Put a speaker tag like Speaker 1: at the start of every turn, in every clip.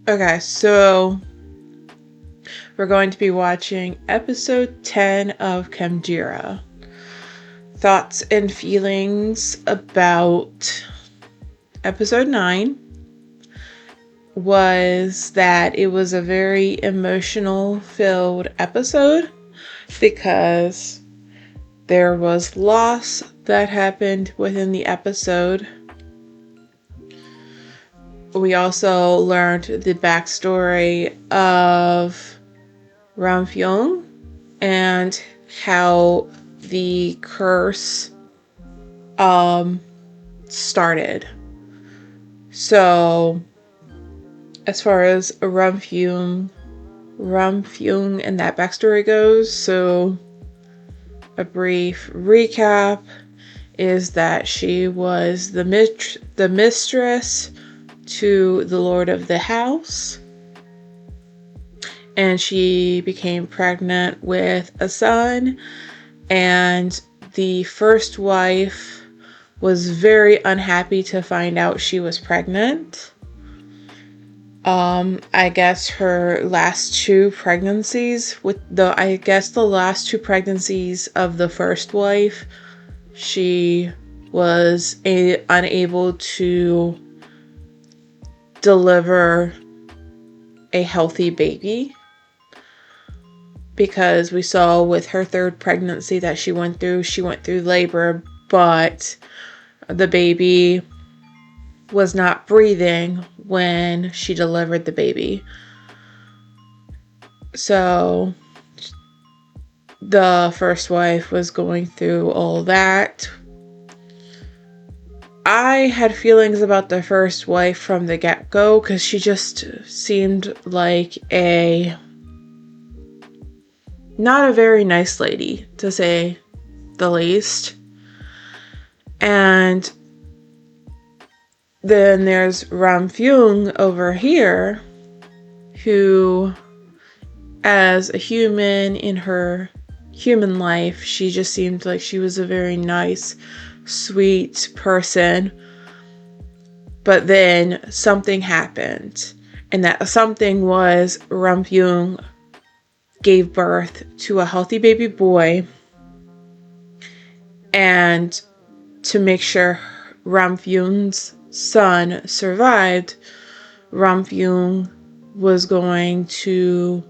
Speaker 1: Okay, so we're going to be watching episode 10 of Khemjira. Thoughts and feelings about episode 9 was that it was a very emotional filled episode because there was loss that happened within the episode. We also learned the backstory of Ramfyung and how the curse started. So as far as Ramfyung and that backstory goes, so a brief recap is that she was the mistress to the Lord of the house, and she became pregnant with a son, and the first wife was very unhappy to find out she was pregnant. I guess her last two pregnancies the last two pregnancies of the first wife, she was unable to deliver a healthy baby, because we saw with her third pregnancy that she went through labor, but the baby was not breathing when she delivered the baby. So the first wife was going through all that. I had feelings about the first wife from the get-go because she just seemed like not a very nice lady, to say the least. And then there's Ramfyung over here, who, as a human in her human life, she just seemed like she was a very nice, sweet person. But then something happened, and that something was Ramfyung gave birth to a healthy baby boy, and to make sure Ramfyung's son survived, Ramfyung was going to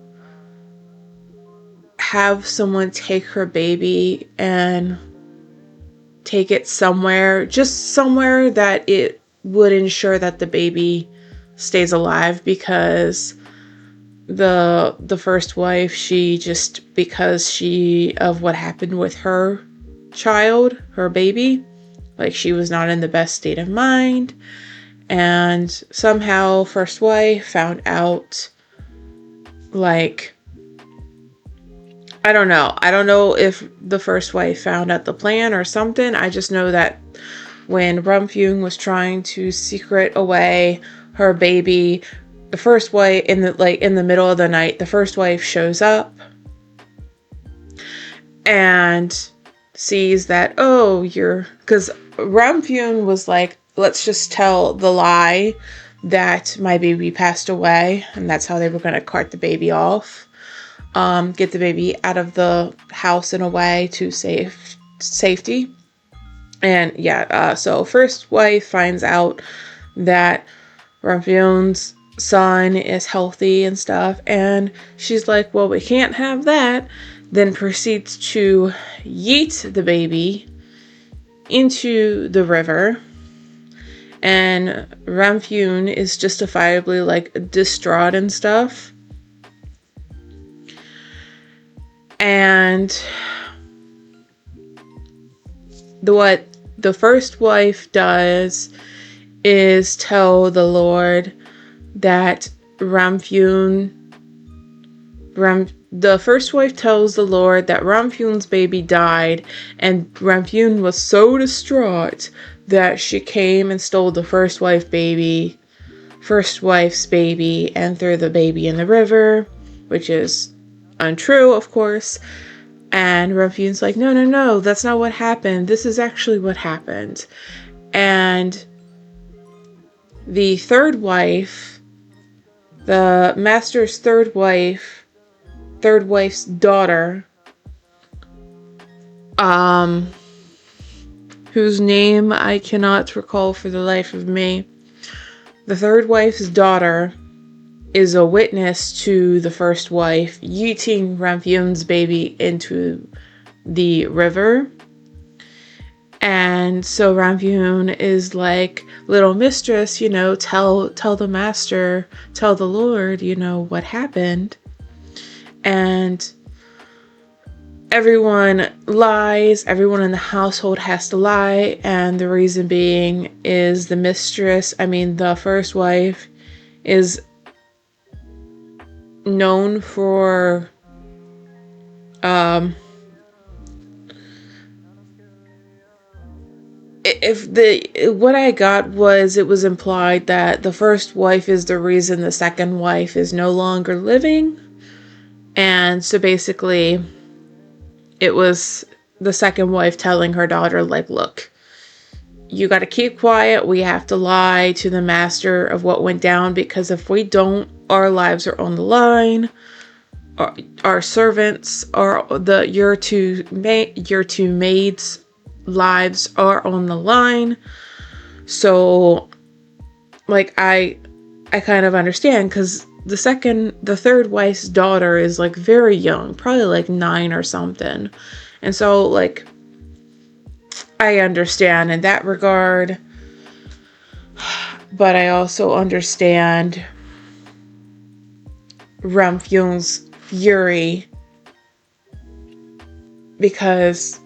Speaker 1: have someone take her baby and take it somewhere that it would ensure that the baby stays alive, because the first wife, because of what happened with her child, her baby, like, she was not in the best state of mind, and somehow first wife found out, like, I don't know if the first wife found out the plan or something. I just know that when Ramfyung was trying to secret away her baby, the first wife, in the middle of the night, the first wife shows up and sees that, because Ramfyung was like, let's just tell the lie that my baby passed away, and that's how they were going to cart the baby off, get the baby out of the house and away to safety. And so first wife finds out that Ramfyung's son is healthy and stuff, and she's like, well, we can't have that. Then proceeds to yeet the baby into the river, and Ramfyung is justifiably, like, distraught and stuff. And what the first wife does is tell the Lord that the first wife tells the Lord that Ramfyung's baby died, and Ramfyung was so distraught that she came and stole the first wife's baby and threw the baby in the river, which is untrue, of course. And Ramfyung's like, no, that's not what happened. This is actually what happened. And the third wife The master's third wife's daughter, whose name I cannot recall for the life of me. The third wife's daughter is a witness to the first wife yeeting Ramphion's baby into the river. And so Ramphion is like, little mistress, tell the master, tell the Lord, what happened. And everyone lies, everyone in the household has to lie, and the reason being is the first wife is known for what I got was, it was implied that the first wife is the reason the second wife is no longer living. And so basically it was the second wife telling her daughter, like, look, you got to keep quiet. We have to lie to the master of what went down, because if we don't, our lives are on the line. Our servants are your two maids' lives are on the line. So, like, I kind of understand, because the third wife's daughter is like very young, probably like 9 or something. And so, like, I understand in that regard, but I also understand Ramphion's fury, because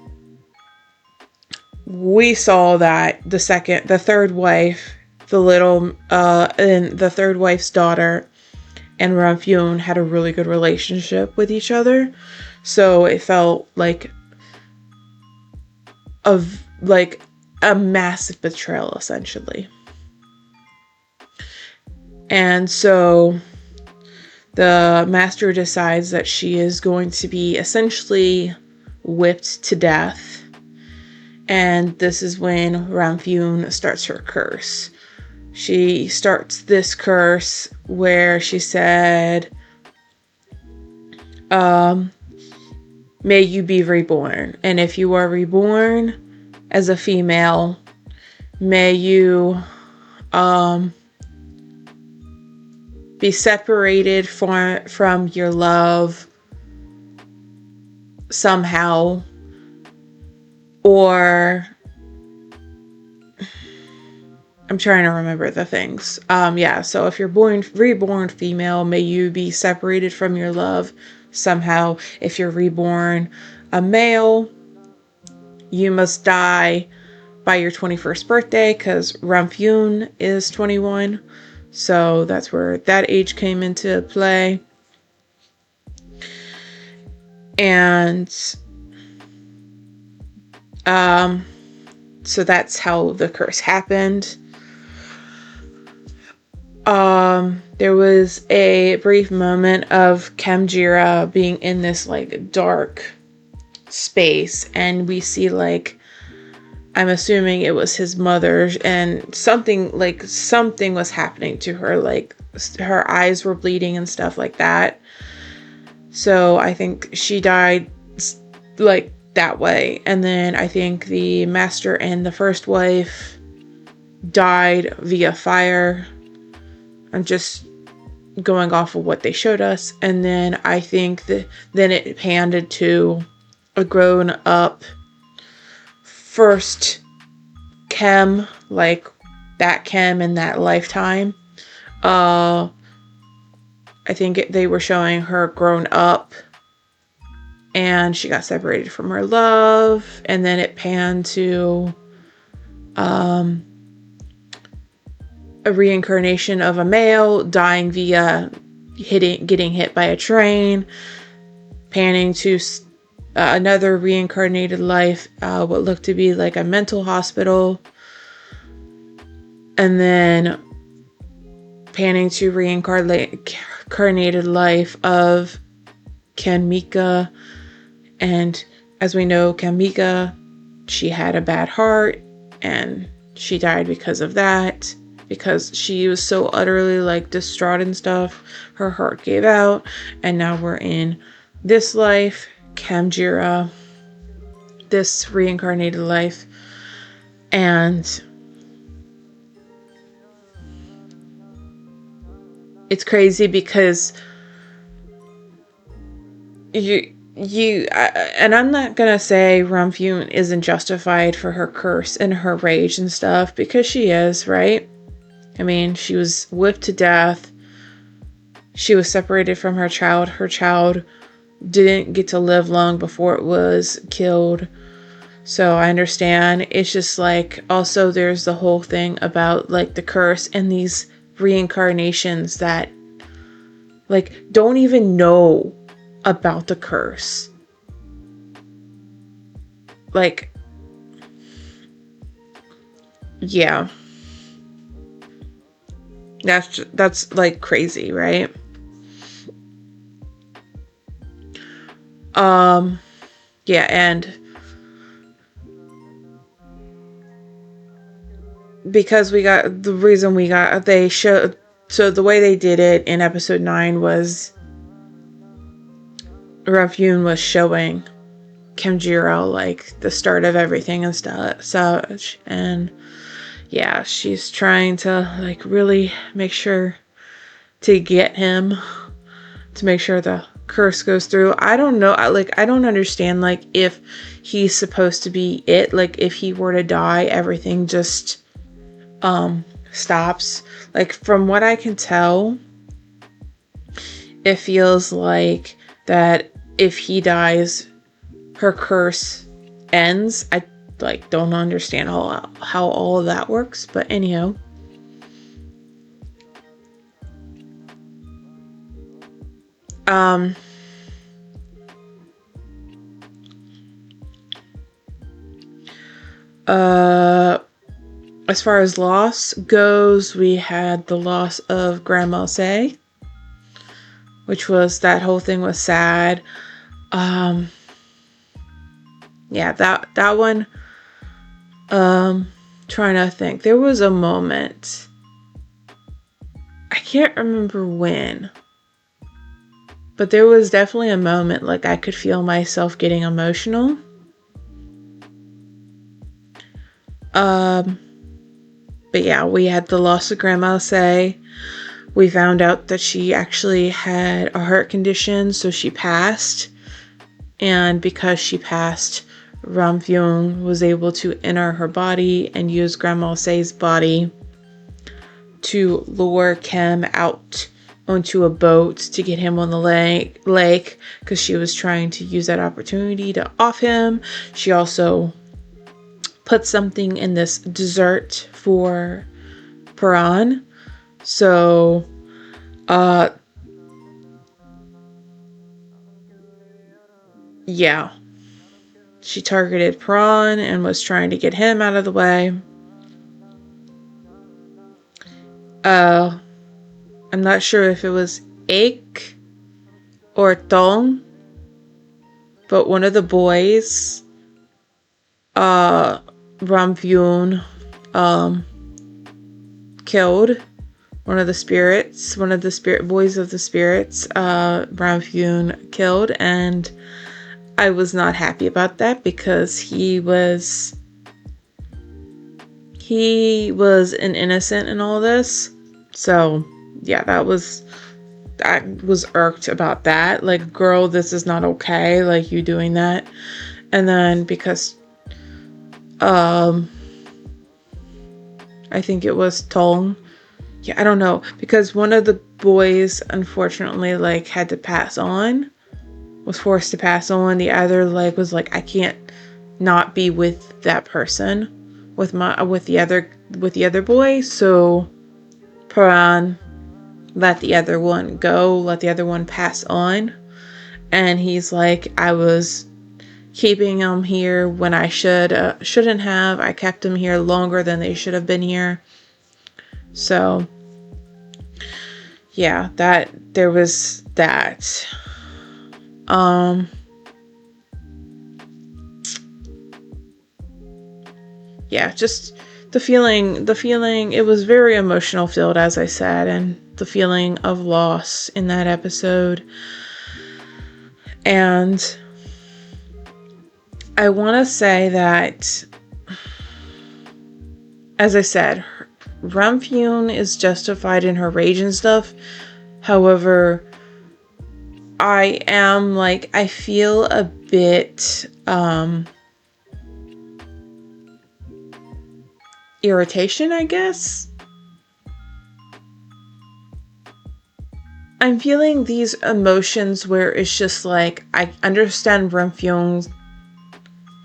Speaker 1: we saw that the third wife, and the third wife's daughter and Ramphion had a really good relationship with each other. So it felt like a massive betrayal, essentially. And so the master decides that she is going to be essentially whipped to death. And this is when Ramphion starts her curse. She starts this curse where she said, may you be reborn. And if you are reborn as a female, may you be separated from your love somehow, or I'm trying to remember the things. So if you're reborn female, may you be separated from your love somehow. If you're reborn a male, you must die by your 21st birthday, because Ramphion is 21. So that's where that age came into play. And so that's how the curse happened. There was a brief moment of Khemjira being in this like dark space, and we see, like, I'm assuming it was his mother, and something was happening to her, like her eyes were bleeding and stuff like that. So I think she died like that way. And then I think the master and the first wife died via fire. I'm just going off of what they showed us. And then I think then it handed to a grown up first Khem, like that Khem in that lifetime. I think they were showing her grown up, and she got separated from her love, and then it panned to a reincarnation of a male dying via getting hit by a train, panning to another reincarnated life, what looked to be like a mental hospital, and then panning to reincarnated life of Khemjira. And as we know, Khemjira, she had a bad heart and she died because of that. because she was so utterly like distraught and stuff. Her heart gave out, and now we're in this life, Khemjira, this reincarnated life. And it's crazy because and I'm not gonna say Ramfune isn't justified for her curse and her rage and stuff, because she is, right? I mean, she was whipped to death. She was separated from her child. Her child didn't get to live long before it was killed. So I understand. It's just like, also there's the whole thing about like the curse and these reincarnations that like don't even know about the curse. Like, yeah. That's like crazy, right? Yeah, and because they showed, so the way they did it in episode 9 was Ramfune was showing Khemjira like the start of everything and stuff, such, and yeah, she's trying to like really make sure to get him, to make sure the curse goes through. I don't know, I don't understand like if he's supposed to be it, like if he were to die everything just stops. Like from what I can tell, it feels like that if he dies her curse ends. I like don't understand how all of that works, but anyhow. As far as loss goes, we had the loss of Grandma Say, which was, that whole thing was sad. Yeah, that one, trying to think. There was a moment, I can't remember when, but there was definitely a moment like I could feel myself getting emotional. But yeah, we had the loss of Grandma Say. We found out that she actually had a heart condition, so she passed. And because she passed, Ramfune was able to enter her body and use Grandma Say's body to lure Kem out onto a boat to get him on the lake, because she was trying to use that opportunity to off him. She also put something in this dessert for Paran. So, yeah. She targeted Paran and was trying to get him out of the way. I'm not sure if it was Aik or Tong, but one of the boys, Ramfune, killed. One of the spirit boys of the spirits, Ramfune killed, and I was not happy about that because he was an innocent in all this. So yeah, I was irked about that. Like, girl, this is not okay, like you doing that. And then because I think it was Tong. Yeah, I don't know, because one of the boys unfortunately like had to pass on, was forced to pass on. The other like was like, I can't not be with that person, with the other boy. So Paran let the other one go, let the other one pass on. And he's like, I was keeping them here when I shouldn't have. I kept them here longer than they should have been here. So yeah, that there was that. Yeah, just feeling, it was very emotional filled, as I said, and the feeling of loss in that episode. And I want to say that, as I said, Ramfune is justified in her rage and stuff. However, I feel a bit irritation, I guess. I'm feeling these emotions where it's just like, I understand Ramfune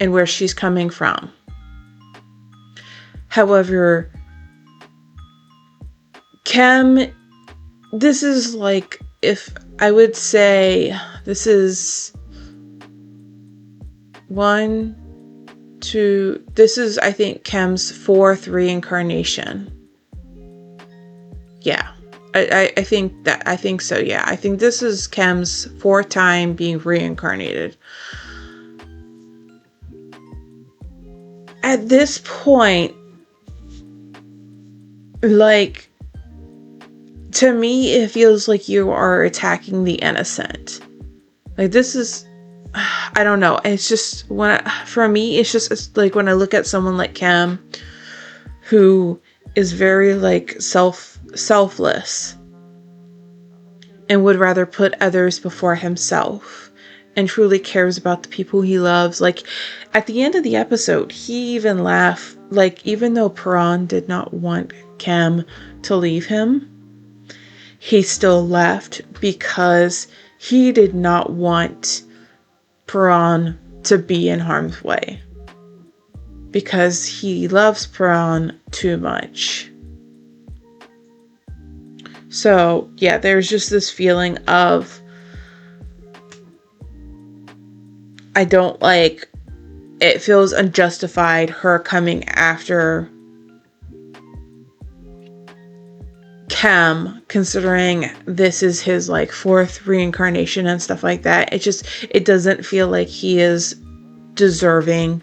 Speaker 1: and where she's coming from. However, Khem, this is like, if I would say, this is this is, I think, Khem's 4th reincarnation. Yeah. I think so, yeah. I think this is Khem's 4th time being reincarnated. At this point, like, to me, it feels like you are attacking the innocent. Like, this is, I don't know. It's just, for me, it's like when I look at someone like Khem, who is very, like, selfless and would rather put others before himself and truly cares about the people he loves. Like, at the end of the episode, he even laughed, like, even though Paran did not want Khem to leave him, he still left because he did not want Paran to be in harm's way, because he loves Paran too much. So, yeah, there's just this feeling of, I don't like, it feels unjustified, her coming after Khem, considering this is his, like, 4th reincarnation and stuff like that. It doesn't feel like he is deserving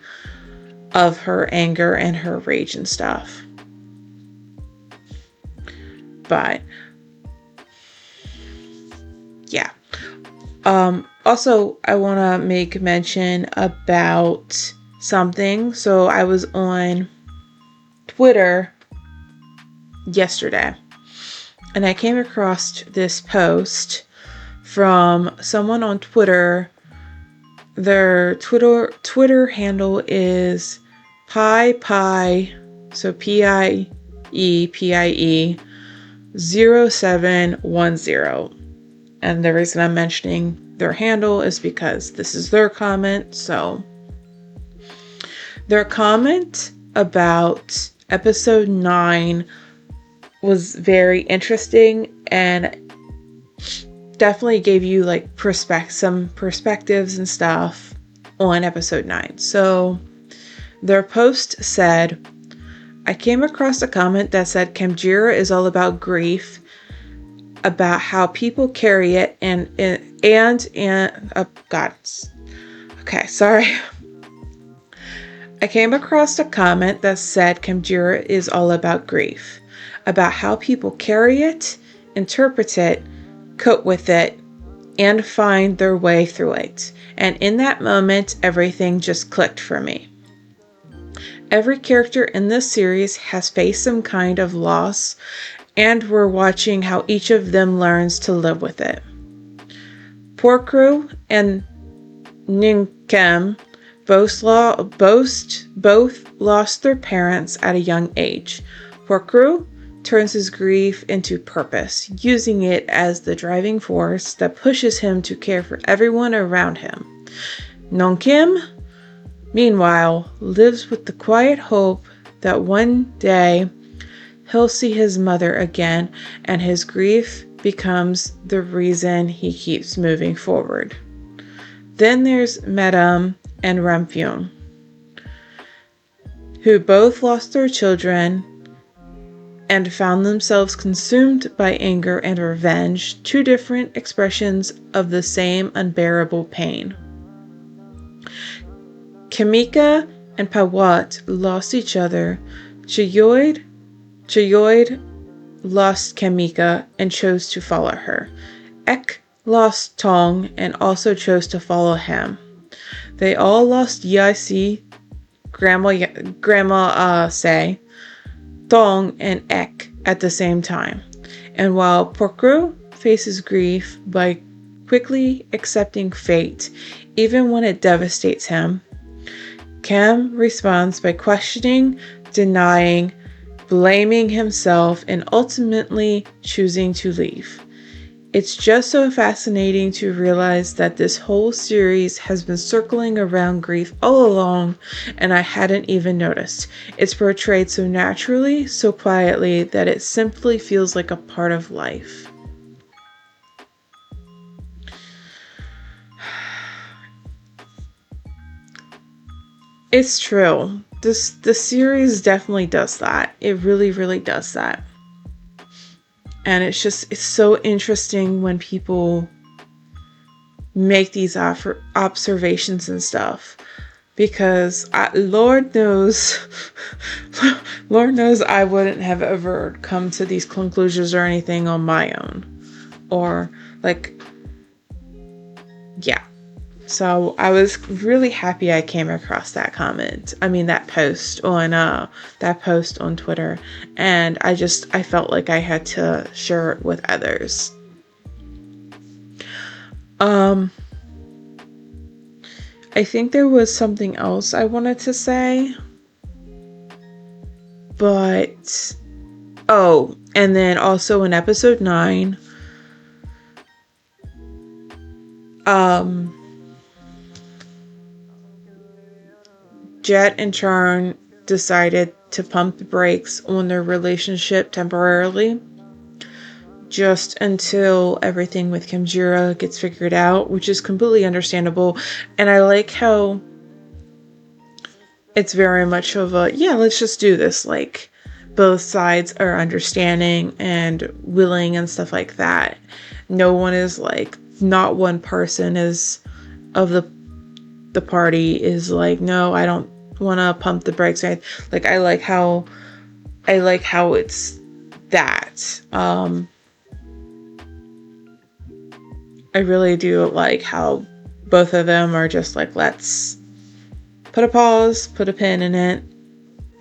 Speaker 1: of her anger and her rage and stuff. But yeah. Also, I want to make mention about something. So I was on Twitter yesterday, and I came across this post from someone on Twitter. Their Twitter handle is Pie, so PIEPIE 0710. And the reason I'm mentioning their handle is because this is their comment. So their comment about episode 9 was very interesting and definitely gave you, like, some perspectives and stuff on episode 9. So their post said, I came across a comment that said Khemjira is all about grief, about how people carry it, and oh God. Okay, sorry. I came across a comment that said Khemjira is all about grief, about how people carry it, interpret it, cope with it, and find their way through it. And in that moment, everything just clicked for me. Every character in this series has faced some kind of loss, and we're watching how each of them learns to live with it. Porkru and Ninkem both lost their parents at a young age. Porkru turns his grief into purpose, using it as the driving force that pushes him to care for everyone around him. Nonkim, meanwhile, lives with the quiet hope that one day he'll see his mother again, and his grief becomes the reason he keeps moving forward. Then there's Madame and Ramfune, who both lost their children and found themselves consumed by anger and revenge, 2 different expressions of the same unbearable pain. Khemika and Pawat lost each other Chayoid lost Kamika and chose to follow her. Ek lost Tong and also chose to follow him. They all lost Yasi, Grandma Say, Tong, and Ek at the same time. And while Porkru faces grief by quickly accepting fate, even when it devastates him, Cam responds by questioning, denying, blaming himself, and ultimately choosing to leave. It's just so fascinating to realize that this whole series has been circling around grief all along, and I hadn't even noticed. It's portrayed so naturally, so quietly, that it simply feels like a part of life. It's true. The series definitely does that. It really, really does that. And it's so interesting when people make these observations and stuff. Because Lord knows I wouldn't have ever come to these conclusions or anything on my own. Or yeah. So I was really happy I came across that post on Twitter, and I felt like I had to share it with others. I think there was something else I wanted to say, but and then also in episode 9, Jet and Charn decided to pump the brakes on their relationship temporarily, just until everything with Khemjira gets figured out, which is completely understandable. And I like how it's very much of a, yeah, let's just do this. Like, both sides are understanding and willing and stuff like that. No one is not one person is of the party is like, no, I don't want to pump the brakes. I like how it's that. I really do like how both of them are just like, let's put a pause, put a pin in it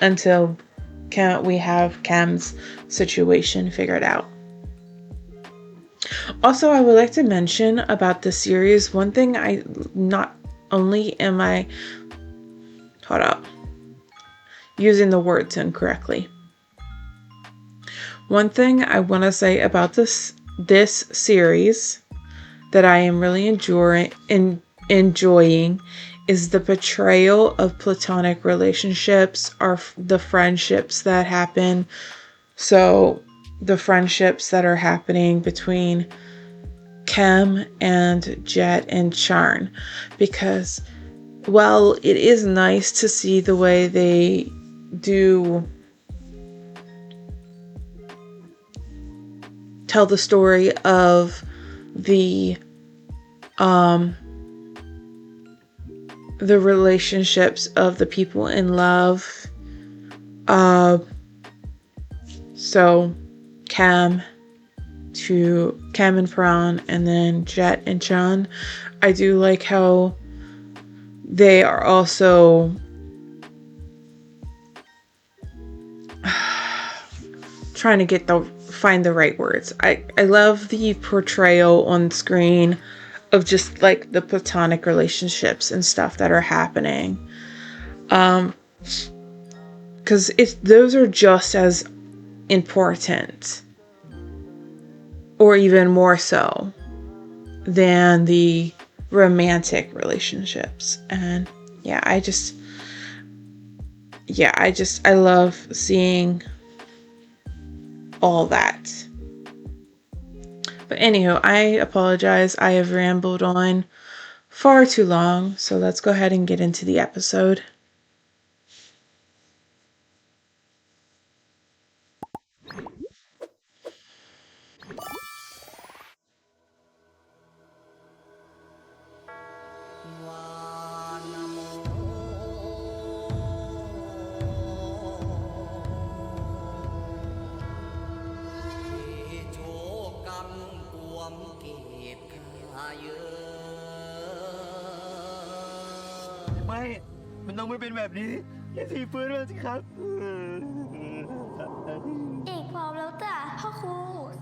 Speaker 1: until we have Cam's situation figured out. Also, I would like to mention about the series, one thing using the words incorrectly. One thing I want to say about this series that I am really enjoying is the portrayal of platonic relationships, or the friendships that happen. So the friendships that are happening between Chem and Jet and Charn, because while it is nice to see the way they do tell the story of the relationships of the people in love, so Cam and Pran, and then Jet and Chan. I do like how they are also trying to find the right words. I love the portrayal on screen of just like the platonic relationships and stuff that are happening. Because those are just as important, or even more so, than the romantic relationships. And I love seeing all that. But anywho, I apologize. I have rambled on far too long, so let's go ahead and get into the episode.
Speaker 2: ไม่มันต้องไม่เป็นแบบนี้อย่าทีฟื้นมาสิครับ
Speaker 3: เอกพร้อมแล้วจ้ะพ่อครู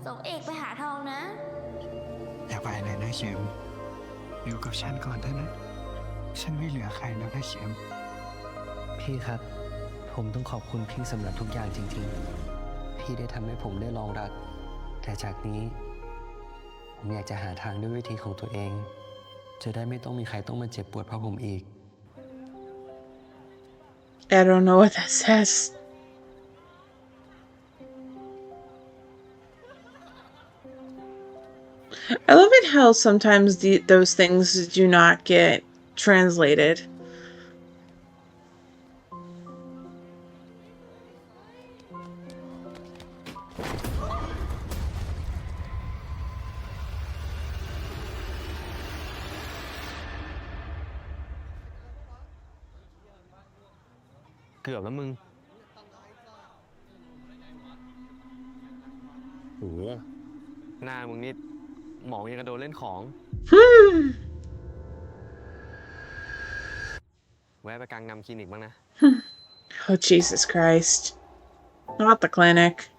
Speaker 3: ส่งเอกไปหาทองนะ
Speaker 2: อย่าไปเลยนะเข็มอยู่กับฉันก่อนเถอะนะฉันไม่เหลือใครแล้วนะเข็ม
Speaker 4: พี่ครับผมต้องขอบคุณพี่สำหรับทุกอย่างจริงๆพี่ได้ทำให้ผมได้ลองรักแต่จากนี้ผมอยากจะหาทางด้วยวิธีของตัวเองจะได้ไม่ต้องมีใครต้องมาเจ็บปวดเพราะผมอีก
Speaker 1: I don't know what that says. I love it how sometimes those things do not get translated.
Speaker 5: เกือบแล้วมึงโหหน้ามึงนี่หมองยังกระโดดเล่นของ แวะไปกลางนำคลินิกบ้างนะ
Speaker 1: Oh, Jesus Christ. Not the clinic.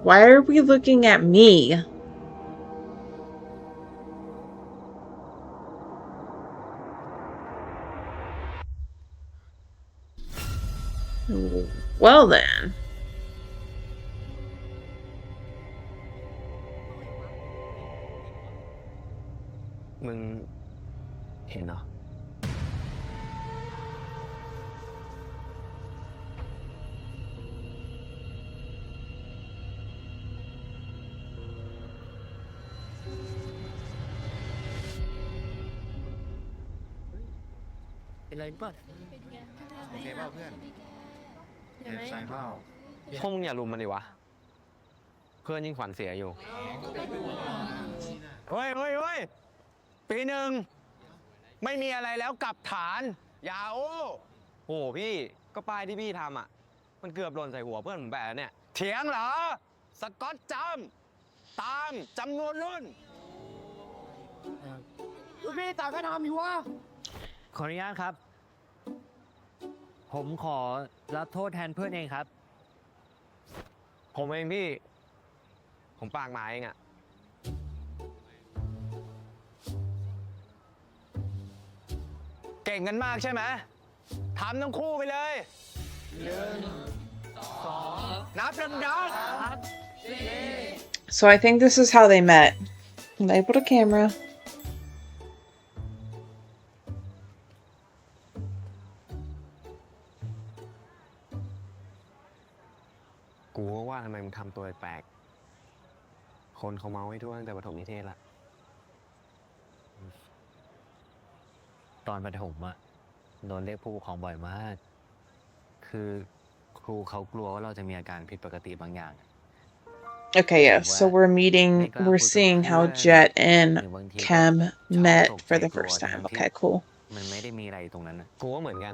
Speaker 1: Why are we looking at me? Well then.
Speaker 5: มึงเห็นเหรอ
Speaker 4: เป็นไรป่ะ
Speaker 2: โอเคเปล่าเพื่อนเจ็บใจเปล่า
Speaker 5: พวกมึงอย่าลุมมันดิวะ เพื่อนยิ่งขวัญเสียอยู่ เฮ้ยปีหนึ่งไม่มีอะไรแล้วกลับฐาน อย่าโอ้โหพี่ก็ป้ายที่พี่ทำอ่ะ มันเกือบหล่นใส่หัวเพื่อนผมแบบเนี่ย เถียงเหรอ สกอตจำตามจำนวนรุ่น
Speaker 2: พี่ต่างก็ทำอยู่วะ
Speaker 4: ขออนุญาตครับ ผมขอรับโทษแทนเพื่อนเองครับ
Speaker 5: ผมเองพี่ ผมปากหมาเองอะเก่งกันมากใช่ไหมทำทั้งคู่ไปเลยนับดัง
Speaker 1: So I think this is how they met. Label the camera.
Speaker 5: ๆกูก็ว่าทำไมมึงทำตัวแปลกๆคนเขาเมาให้ทั่วตั้งแต่ประถมนิเทศละ
Speaker 4: ตอนประถมอะโดนเรียกผู้ปกครองบ่อยมาก คือครูเขากลัวว่าเราจะมีอาการผิดปกติบางอย่าง
Speaker 1: Okay, yeah. So we're seeing how Jet and Chem met for the first time. Okay, cool.
Speaker 4: มันไม่ได้มีอะไรตรงนั้นนะ
Speaker 5: กูก็เหมือนกัน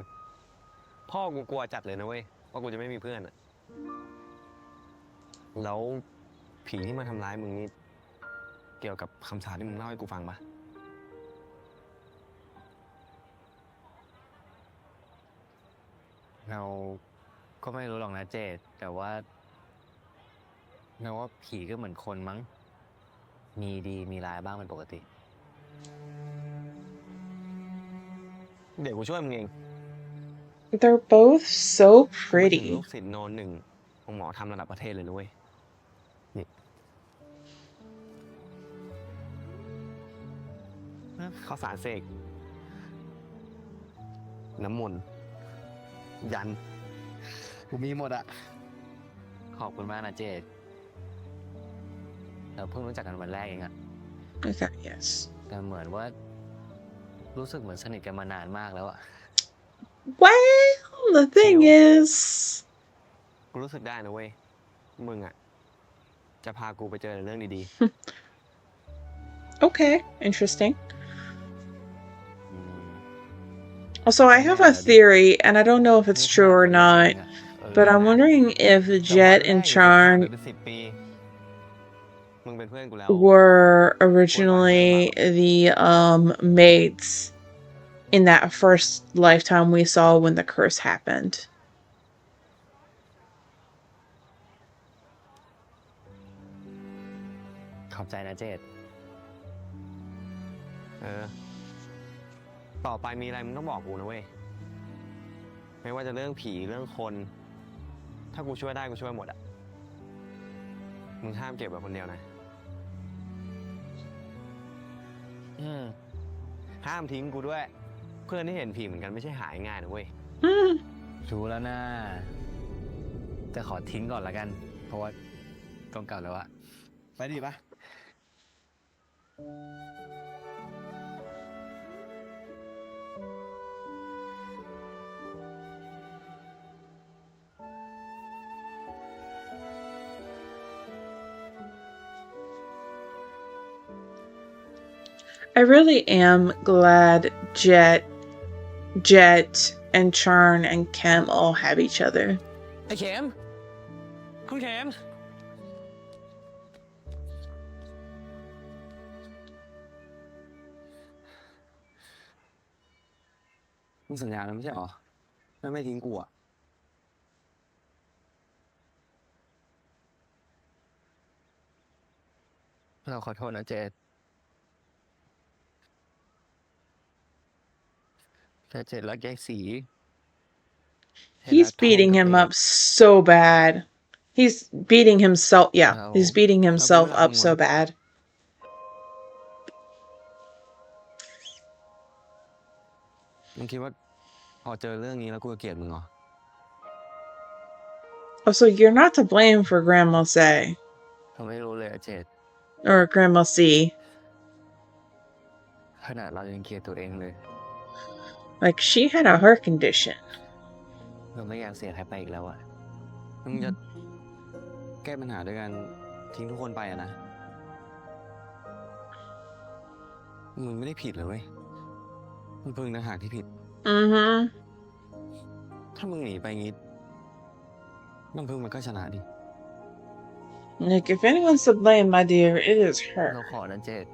Speaker 5: พ่อกูกลัวจัดเลยนะเว้ยว่ากูจะไม่มีเพื่อนอะแล้วผีที่มาทำร้ายมึงนี่เกี่ยวกับคำสาปที่มึงเล่าให้กูฟังปะ
Speaker 4: เราก็ไม่รู้หรอกนะเจดแต่ว่าเราว่าผีก็เหมือนคนมั้ง มีดีมีร้ายบ้างเป็นปกติ
Speaker 5: เดี๋ยวกูช่วยมึงเอง
Speaker 1: They're both so
Speaker 5: ลู
Speaker 1: pretty.
Speaker 5: กศิษย์โนนหนึ่งของหมอทำระดับประเทศเลยนะเว้ยนี่ข้าวสารเสกน้ำมนต์ยันกูมีหมดอะ
Speaker 4: ขอบคุณมากนะเจดเราเพิ่งรู้จักกันวันแรกเองอะ
Speaker 1: Okay, yes.
Speaker 4: แต่เหมือนว่ารู้สึกเหมือนสนิทกันมานานมากแล้วอะ
Speaker 1: Well, the thing is,
Speaker 5: กูรู้สึกได้นะเว้ย มึงอ่ะ จะพากูไปเจอเรื่องดี
Speaker 1: okay, interesting.
Speaker 5: ๆอืม
Speaker 1: Also, I have a theory, and I don't know if it's true or not, but I'm wondering if
Speaker 5: แต่วัน
Speaker 1: Jet
Speaker 5: แรก
Speaker 1: and
Speaker 5: อยู่ที่ผ่าน
Speaker 1: Charn
Speaker 5: ไปเป็น10 ปี มึงเป็นเพื่อนกูแล้ว
Speaker 1: were originally the mates in that first lifetime we saw when the curse happened.
Speaker 4: ขอบใจนะเจด
Speaker 5: เออ ต่อไปมีอะไรมึงต้องบอกกูนะเว้ย ไม่ว่าจะเรื่องผีเรื่องคน ถ้ากูช่วยได้กูช่วยหมดอ่ะ มึงห้ามเก็บไว้คนเดียวนะ ห้ามทิ้งกูด้วย เพื่อนที่เห็นผีเหมือนกันไม่ใช่หายง่ายนะเว้ย
Speaker 4: รู้แล้วนะแต่ขอทิ้งก่อนละกัน เพราะว่าต้องกลับแล้วอะ
Speaker 5: ไปดิปะ
Speaker 1: I really am glad Jet, and Charn and Kem all have each other.
Speaker 4: ไอ้เข็มคุณเข็มมึงสัญญาแล้วไม่ใช่หรอไม่ทิ้งกูอะเราขอโทษนะเจดแต่เจดรักแยกสี
Speaker 1: He's beating him up so bad. He's beating himself. Yeah, he's beating himself up so bad.
Speaker 5: มึงคิดว่าพอเจอเรื่องนี้แล้วกูจะเกลียดมึงเหรอ
Speaker 1: Oh, so you're not to blame for Grandma Say
Speaker 4: เราไม่รู้เลยอะเจด
Speaker 1: or Grandma C.
Speaker 4: ขนาดเรายังเกลียดตัวเองเลย
Speaker 1: Like she had a heart condition.
Speaker 4: เราไม่อยากเสียใครไปอีกแล้วอะมึงจะแก้ปัญหาด้วยการทิ้งทุกคนไปอะนะมึงไม่ได้ผิดเลยเว้ยมึงเพิ่งต่างหากที่ผิด
Speaker 1: Mm-hmm.
Speaker 5: ถ้ามึงหนีไปงี้น้ำพึ่งมันก็ชนะดิ
Speaker 1: Like if anyone's to blame, my dear, it is
Speaker 4: เรา
Speaker 1: her.
Speaker 4: ขอนะเจด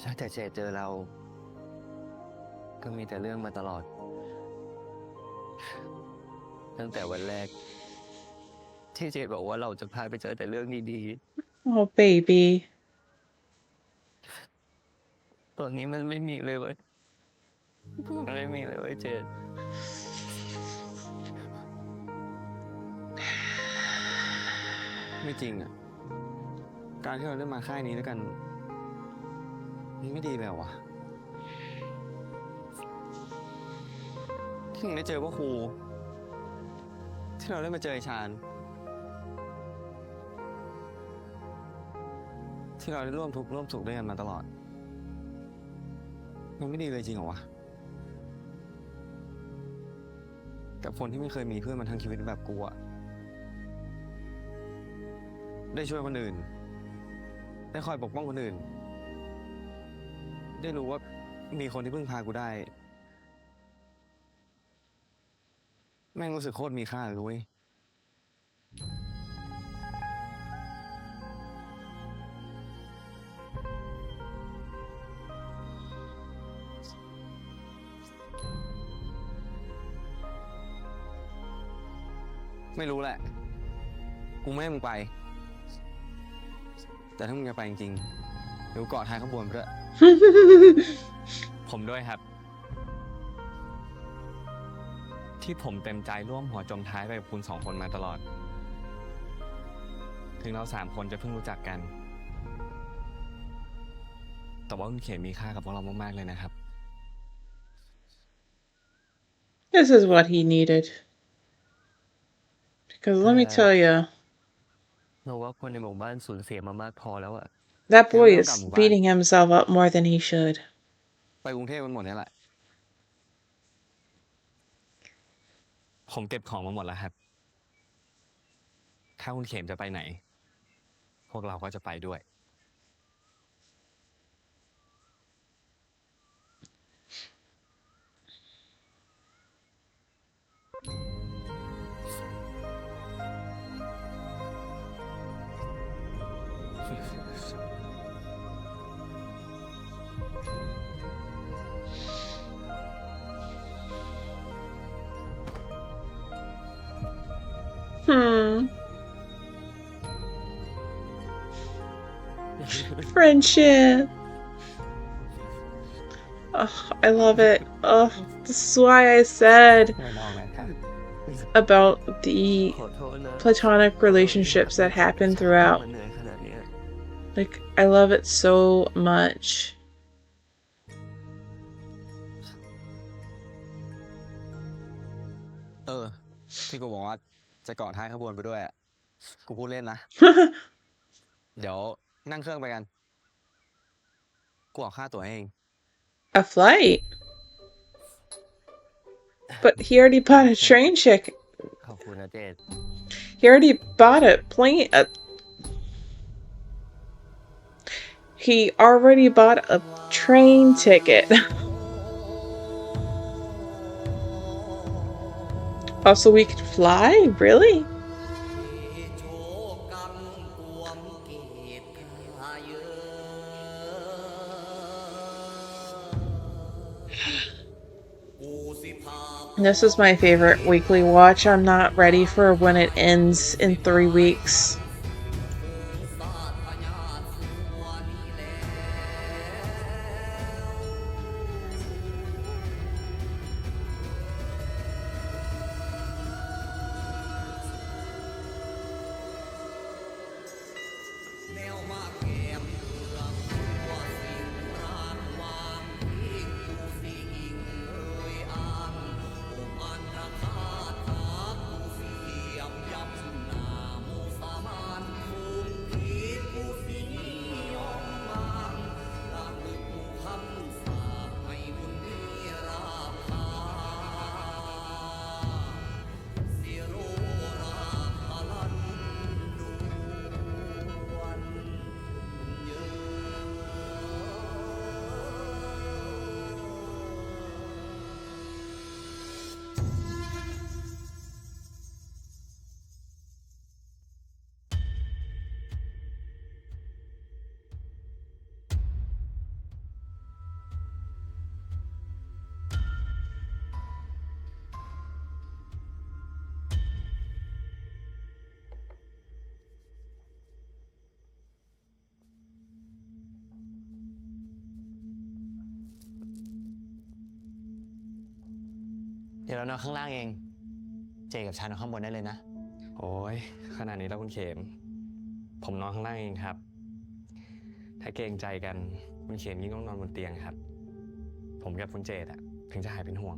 Speaker 4: ถ้าแต่เจดเจอเรา ก็มีแต่เรื่องมาตลอด ตั้งแต่วันแรก ที่เจดบอกว่าเราจะพาไปเจอแต่เรื่องดี
Speaker 1: Oh, baby.
Speaker 4: ๆ ตอนนี้มันไม่มีเลยเว้ยมันไม่มีเลยเว้ยเจด
Speaker 5: ไม่จริงอ่ะ การที่เราได้มาค่ายนี้ด้วยกันมันไม่ดีเลยเหรอวะที่มึงได้เจอพวกครูที่เราได้มาเจอไอ้ชาญที่เราได้ร่วมทุกข์ร่วมสุขด้วยกันมาตลอดมันไม่ดีเลยจริงเหรอวะกับคนที่ไม่เคยมีเพื่อนมาทั้งชีวิตแบบกูอะได้ช่วยคนอื่นได้คอยปกป้องคนอื่นได้รู้ว่ามีคนที่พึ่งพากูได้แม่งรู้สึกโคตรมีค่าเลยเว้ยไม่รู้แหละ กูไม่ให้มึงไป แต่ถ้ามึงจะไปจริงๆเดี๋ยวเกาะท้ายขบวนไปด้วย
Speaker 6: ผมด้วยครับ ที่ผมเต็มใจร่วมหัวจมท้ายไปกับคุณสองคนมาตลอด ถึงเรา3 คนจะเพิ่งรู้จักกัน แต่ว่าคุณเขมมีค่ากับพวกเรามากๆเลยนะครับ
Speaker 1: This is what he needed. Because let me tell you,
Speaker 4: เราว่าคนในหมู่บ้านสูญเสียมามากพอแล้วอะ
Speaker 1: that boy is beating himself up more than he should.
Speaker 5: ไปกรุงเทพกันหมดเนี่ยแหละ
Speaker 6: ผมเก็บของมาหมดแล้วครับ ถ้าคุณเขมจะไปไหน พวกเราก็จะไปด้วย
Speaker 1: Friendship. Oh, I love it. Oh, this is why I said
Speaker 4: ไม่ลองนะครับ
Speaker 1: about the
Speaker 4: ขอโทษนะ
Speaker 1: platonic relationships that happen throughout.
Speaker 4: มันเหนื่อยขนาดเนี้ย
Speaker 1: Like, I love it so much.
Speaker 5: ที่กูบอกว่าจะเกาะท้ายขบวนไปด้วยอะกูพูดเล่นนะ เดี๋ยวนั่งเครื่องไปกัน กูออกค่าตั๋วให้เอง
Speaker 1: A flight? But he already bought a train ticket.
Speaker 4: ขอบคุณนะเจด
Speaker 1: He already bought a plane. He already bought a train ticket. Also, we could fly? Really? This is my favorite weekly watch. I'm not ready for when it ends in 3 weeks.
Speaker 4: เดี๋ยวเรานอนข้างล่างเอง เจกับฉันนอนข้างบนได้เลยนะ
Speaker 6: โอ้ยขนาดนี้แล้วคุณเขม ผมนอนข้างล่างเองครับ ถ้าเกรงใจกันคุณเขมยิ่งต้องนอนบนเตียงครับ ผมกับคุณเจดอะถึงจะหายเป็นห่วง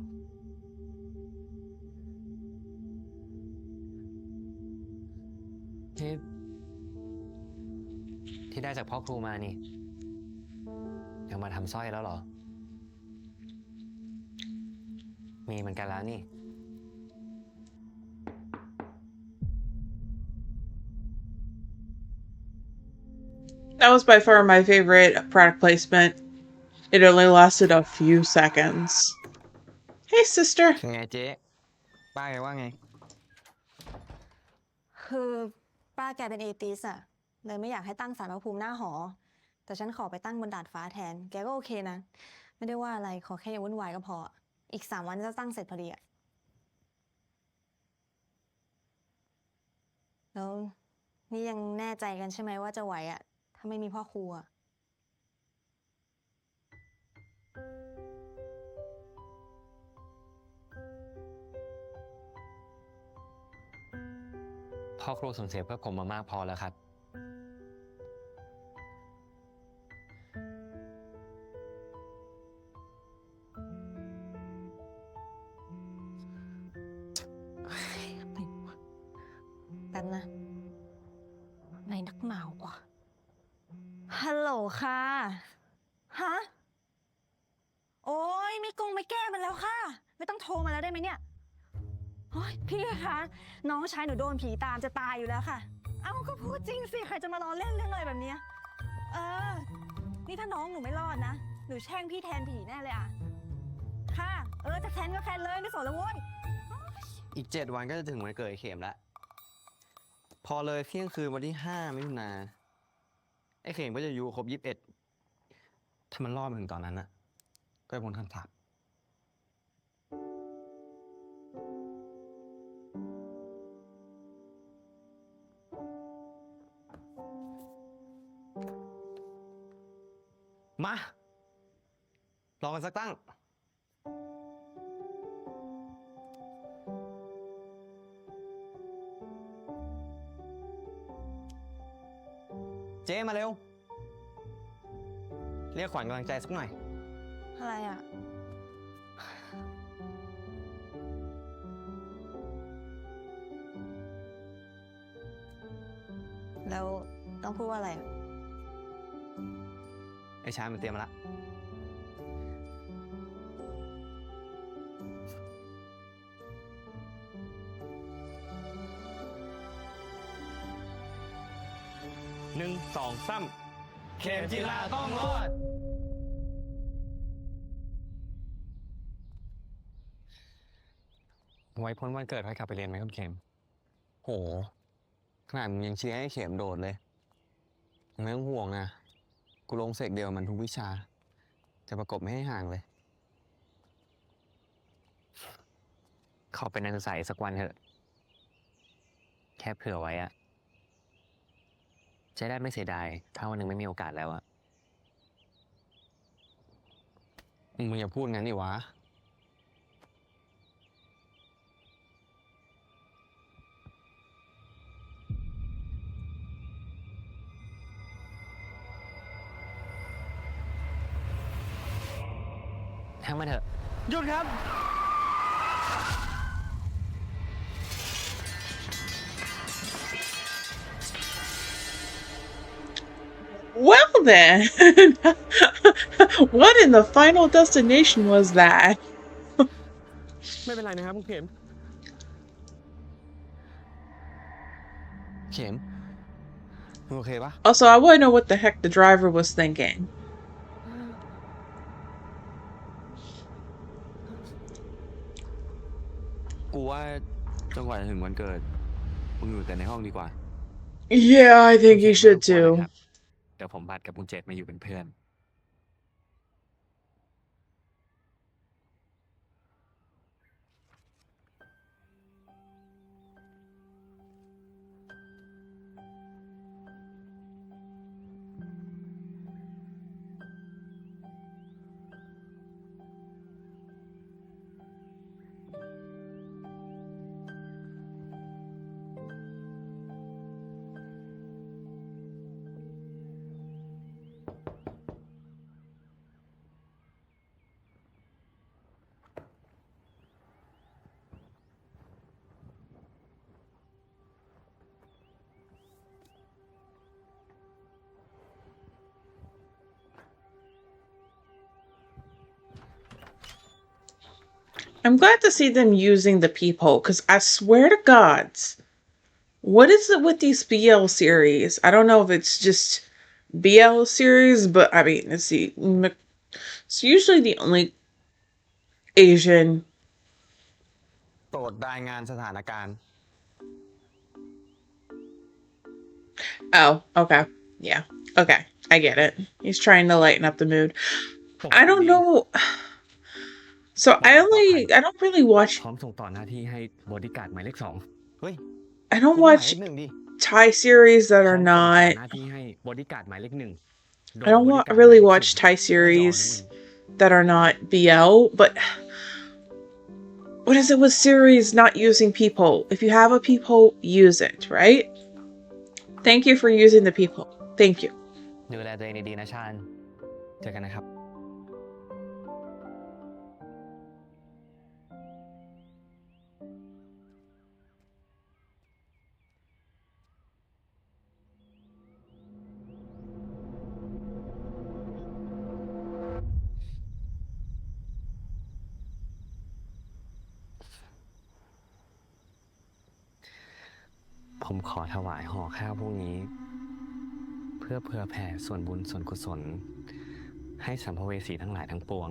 Speaker 4: ที่ได้จากพ่อครูมานี่ ยังมาทำสร้อยแล้วเหรอ มีเหมือนกันแล้วนี่
Speaker 1: That was by far my favorite product placement. It only lasted a few seconds. Hey, sister.
Speaker 5: เป็นไงเจ๊ป้าแกว่าไง
Speaker 7: คือป้าแกเป็นเอติสอะเลยไม่อยากให้ตั้งศาลพระภูมิหน้าหอ แต่ฉันขอไปตั้งบนดาดฟ้าแทน แกก็โอเคนะ ไม่ได้ว่าอะไรขอแค่อย่าวุ่นวายก็พอ อีก3 วันจะตั้งเสร็จพอดีอะแล้วนี่ยังแน่ใจกันใช่ไหมว่าจะไหวอะถ้าไม่มีพ่อครูอะ
Speaker 4: พ่อครูสูญเสียเพื่อผมมามากพอแล้วครับ
Speaker 7: แป๊บนะในนักหนาวกว่าฮัลโหลค่ะ ฮะ โอ้ยไม่แก้มันแล้วค่ะ ไม่ต้องโทรมาแล้วได้ไหมเนี่ย ฮ โอ๊ยพี่คะน้องชายหนูโดนผีตามจะตายอยู่แล้วค่ะ เอ้าก็พูดจริงสิใครจะมาล้อเล่นเรื่องอะไรแบบเนี้ยนี่ถ้าน้องหนูไม่รอดนะหนูแช่งพี่แทนผีแน่เลยอะค่ะจะแค้นก็แค้นเลยไม่สนแล้วเว้ย
Speaker 5: อีก7 วันก็จะถึงวันเกิดไอ้เข็มแล้ว พอเลยเที่ยงคืนวันที่5 มิถุนาไอ้เข็มก็จะอยู่ครบ21ถ้ามันรอดมาถึงตอนนั้นน่ะก็จะพ้นคำสาปมาลองกันสักตั้ง เจ๊มาเร็ว เรียกขวัญกำลังใจสักหน่อย
Speaker 7: อะไรอ่ะ แล้วต้องพูดว่าอะไรอ่ะ
Speaker 5: ไอ้ชายมันเตรียมมาละ1 2 3เข็มจีราต้องรอด
Speaker 6: ไว้พ้นวันเกิดค่อยกลับไปเรียนไหมคุณเข็ม
Speaker 5: โห ขนาดมึงยังเชียร์ให้เข็มโดดเลยมึงไม่ต้องห่วงนะ กูลงเสกเดียวมันทุกวิชา จะประกบไม่ให้ห่างเลย
Speaker 6: ขอเป็นนักศึกษาอีกสักวันเถอะ แค่เผื่อไว้อะจะได้ไม่เสียดายถ้าวันหนึ่งไม่มีโอกาสแล้วอะ
Speaker 5: มึงอย่าพูดงั้นดิวะ
Speaker 6: ทั้งมาเถอะ
Speaker 5: หยุดครับ
Speaker 1: Well then, what in the final destination was that?
Speaker 6: ไม่เป็นไรนะครับคุณเข็ม
Speaker 5: เข็มมึงโอเคปะ
Speaker 1: Also, I want to know what the heck the driver was thinking.
Speaker 5: กูว่าจนกว่าจะถึงวันเกิด มึงอยู่แต่ในห้องดีกว่า
Speaker 1: Yeah, I think you should too.
Speaker 6: เดี๋ยวผมบัดกับคุณเจตมาอยู่เป็นเพื่อน
Speaker 1: I'm glad to see them using the peephole, because I swear to gods, what is it with these BL series? I don't know if it's just BL series, but I mean, it's usually the only Asian.
Speaker 5: โปรดรายงานสถานการณ์
Speaker 1: Oh, okay. Yeah. Okay. I get it. He's trying to lighten up the mood. I don't know. So I don't really watch
Speaker 6: พร้อมส่งต่อหน้าที่ให้บอดี้การ์ดหมายเลข 2
Speaker 5: เฮ้ย
Speaker 1: I don't
Speaker 5: มึงหมาย
Speaker 1: watch
Speaker 5: เลข 1 ดิ
Speaker 1: Thai series that
Speaker 6: พร้อ
Speaker 1: are
Speaker 6: มส่งต่อ
Speaker 1: not
Speaker 6: หน้าที่ให้บอดี้การ์ดหมายเลข 1
Speaker 1: I don't really watch Thai series that are not BL, but what is it with series not using people? If you have a people, use it, right? Thank you for using the people. Thank you.
Speaker 6: ดูแลตัวเองดีๆนะชาญ เจอกันนะครับ ผมขอถวายห่อข้าวพวกนี้ เพื่อเผื่อแผ่ส่วนบุญส่วนกุศล ให้สัมภเวสีทั้งหลายทั้งปวง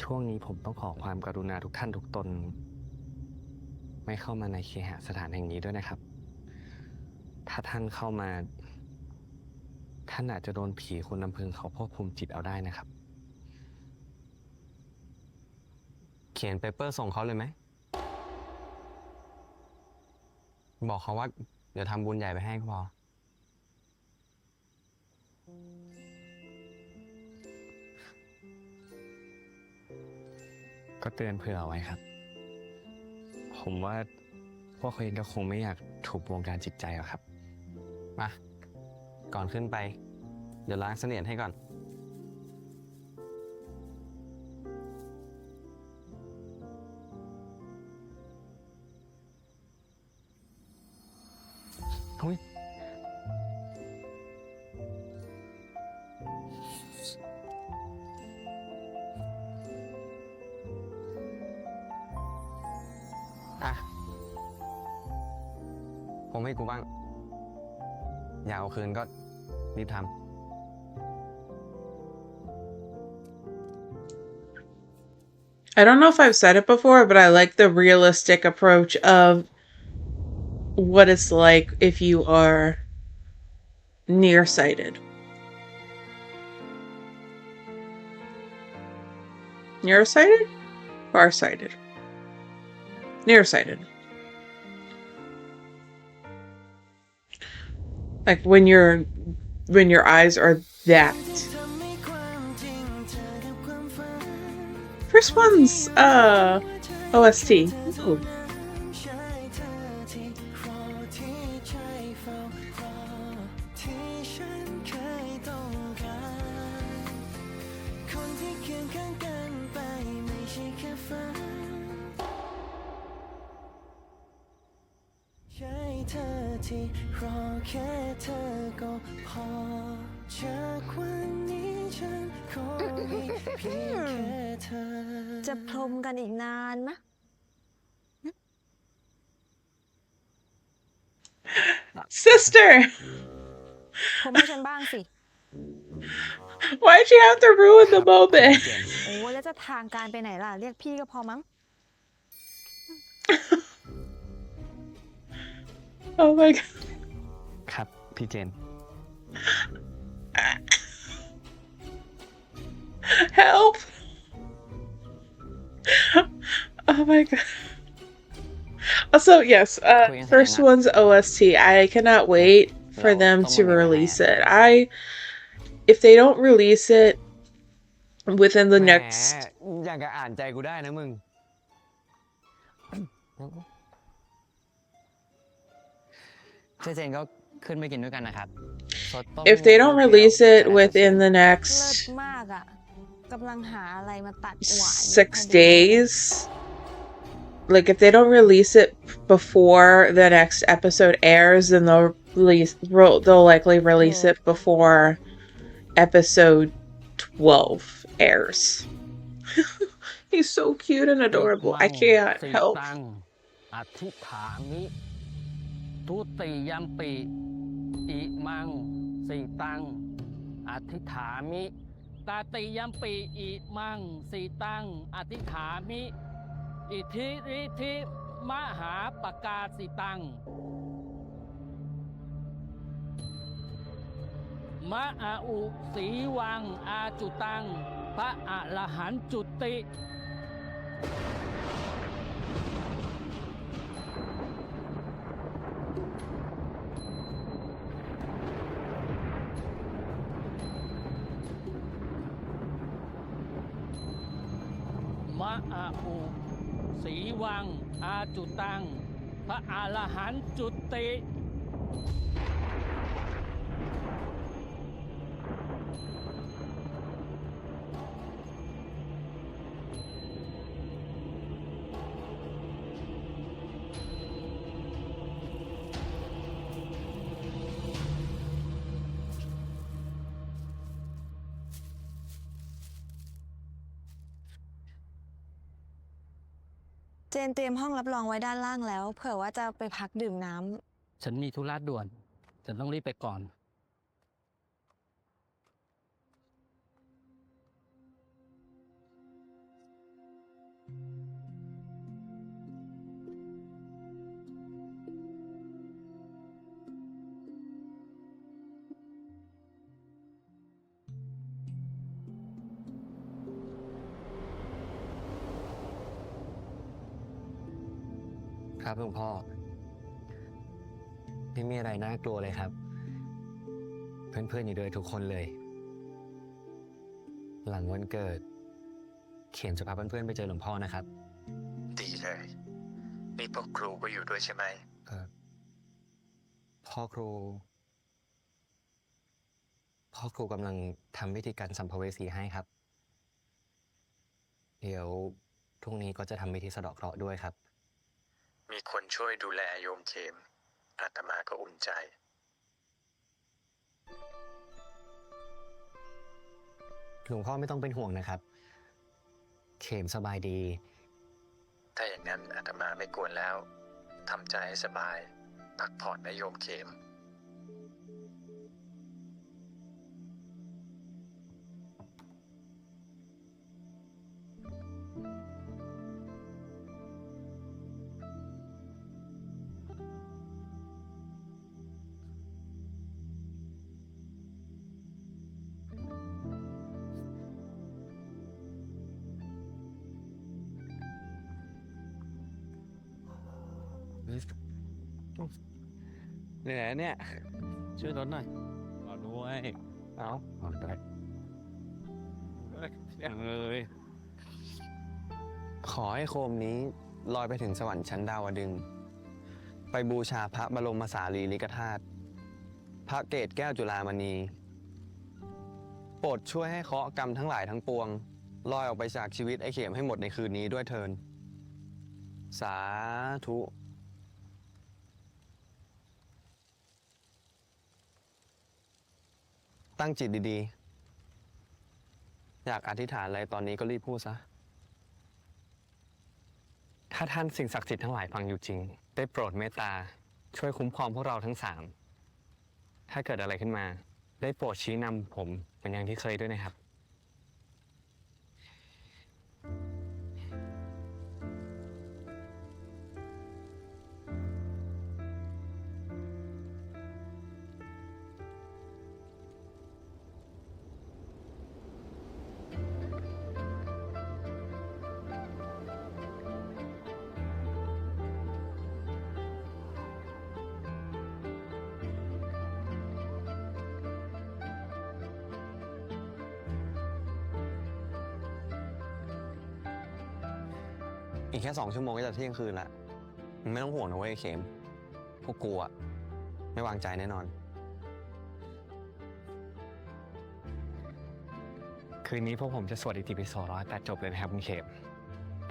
Speaker 6: ช่วงนี้ผมต้องขอความกรุณาทุกท่านทุกตน ไม่เข้ามาในเคหสถานแห่งนี้ด้วยนะครับ ถ้าท่านเข้ามา ท่านอาจจะโดนผีคนนำพึงเขาควบคุมจิตเอาได้นะครับ
Speaker 5: เขียนเปเปอร์ส่งเขาเลยไหม บอกเขาว่าเดี๋ยวทำบุญใหญ่ไปให้ก็พอ
Speaker 6: ก็เตือนเผื่อเอาไว้ครับ ผมว่าพวกเขาเองก็คงไม่อยากถูกวงการจิตใจหรอกครับ
Speaker 5: มา ก่อนขึ้นไป เดี๋ยวล้างเสนียดให้ก่อน
Speaker 6: อุ๊ย
Speaker 5: อ่ะ ผมให้กูบ้าง อยากเอาคืนก็รีบทำ
Speaker 1: I don't know if I've said it before, but I like the realistic approach of what it's like if you are nearsighted. Nearsighted? Farsighted. Nearsighted. Like when your eyes are that. First one's OST. Ooh.
Speaker 7: Hmm. จะพรมกันอีกนานมะ
Speaker 1: Sister!
Speaker 7: พรมให้ฉันบ้างสิ
Speaker 1: Why'd you have to ruin the moment?
Speaker 7: โอ้ยแล้วจะทางการไปไหนล่ะ เรียกพี่ก็พอมั้ง
Speaker 1: Oh my god.
Speaker 6: ครับ พี่เจน
Speaker 1: Help! Oh my god. Also, yes, first one's OST. I cannot wait for them to release it. If they don't release it within the
Speaker 5: แหม
Speaker 1: next
Speaker 5: อย่างกับอ่านใจกูได้นะมึง
Speaker 4: เจเจนก็ขึ้นไปกินด้วยกันนะครับ
Speaker 1: if they don't release it within the
Speaker 7: เลิศ
Speaker 1: next
Speaker 7: มากอ่ะกำลังหาอะไรมาตัดหวาน
Speaker 1: 6 days, like if they don't release it before the next episode airs, then they'll likely release it before episode 12 airs. He's so cute and adorable. I can't help.
Speaker 8: อธิฐามิทุติยัมปิอิมังสีตังอธิฐามิตาติยัมปิอิมังสีตังอธิฐามิอิทธิฤทธิมหาปกาสิตังมะอาอุสีวังอาจุตังพระอรหันต์จุติ มะอาอุสีวังอาจุตังพระอรหันต์จุติ
Speaker 7: เจนเตรียมห้องรับรองไว้ด้านล่างแล้ว เผื่อว่าจะไปพักดื่มน้
Speaker 8: ฉันมีธุระด่วน ฉันต้องรีบไปก่อน
Speaker 4: ครับหลวงพ่อไม่มีอะไรน่ากลัวเลยครับ เพื่อนๆอยู่ด้วยทุกคนเลย หลังวันเกิด เข็มจะพาเพื่อนๆไปเจอหลวงพ่อนะครับ
Speaker 2: ดีเลยนี่พวกครูก็อยู่ด้วยใช่ไหม
Speaker 4: ครับพ่อครูกำลังทำวิธีการสัมภเวสีให้ครับ เดี๋ยวพรุ่งนี้ก็จะทำพิธีสะเดาะเคราะห์ด้วยครับ
Speaker 2: มีคนช่วยดูแลโยมเข็มอาตมาก็อุ่นใจ
Speaker 4: หลวงพ่อไม่ต้องเป็นห่วงนะครับ เข็มสบายดี
Speaker 2: ถ้าอย่างนั้นอาตมาไม่กวนแล้วทำใจให้สบายพักผ่อนนะโยมเข็ม
Speaker 6: เหนื่อยเนี่ย
Speaker 8: ช่วยรถหน่อย
Speaker 6: รอด้วย
Speaker 8: เอา
Speaker 6: รอด้วยอย่างเลย
Speaker 5: ขอให้โคมนี้ลอยไปถึงสวรรค์ชั้นดาวดึงส์ไปบูชาพระบรมสารีริกธาตุพระเกศแก้วจุฬามณี โปรดช่วยให้เคราะห์กรรมทั้งหลายทั้งปวงลอยออกไปจากชีวิตไอ้เข็มให้หมดในคืนนี้ด้วยเถิดสาธุตั้งจิตดีๆ อยากอธิษฐานอะไรตอนนี้ก็รีบพูดซะ
Speaker 6: ถ้าท่านสิ่งศักดิ์สิทธิ์ทั้งหลายฟังอยู่จริง ได้โปรดเมตตา ช่วยคุ้มครองพวกเราทั้ง 3 ถ้าเกิดอะไรขึ้นมา ได้โปรดชี้นำผมเหมือนอย่างที่เคยด้วยนะครับ
Speaker 5: อีกแค่2 ชั่วโมงก็จะเที่ยงคืนละมึงไม่ต้องห่วงนะเว้ยไอ้เข็ม พวกกูอะไม่วางใจแน่นอน
Speaker 6: คืนนี้พวกผมจะสวดอิติปิโส108 จบเลยนะครับคุณเข็ม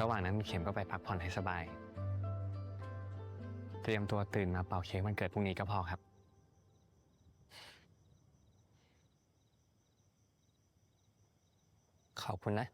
Speaker 6: ระหว่างนั้นคุณเข็มก็ไปพักผ่อนให้สบาย เตรียมตัวตื่นมาเป่าเค้กวันเกิดพรุ่งนี้ก็พอครับ
Speaker 5: ขอบคุณนะ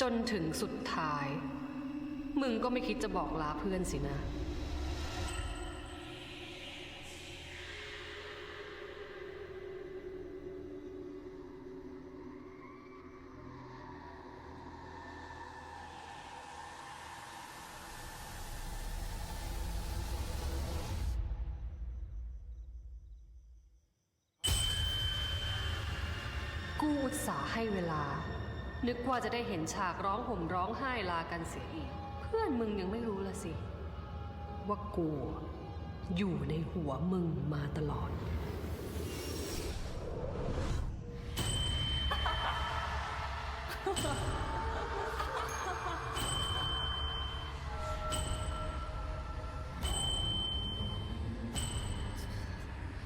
Speaker 9: จนถึงสุดท้าย มึงก็ไม่คิดจะบอกลาเพื่อนสินะ กษาให้เวลา นึกว่าจะได้เห็นฉากร้องห่มร้องไห้ลากันเสียอีก เพื่อนมึงยังไม่รู้ละสิ ว่ากูอยู่ในหัวมึงมาตลอด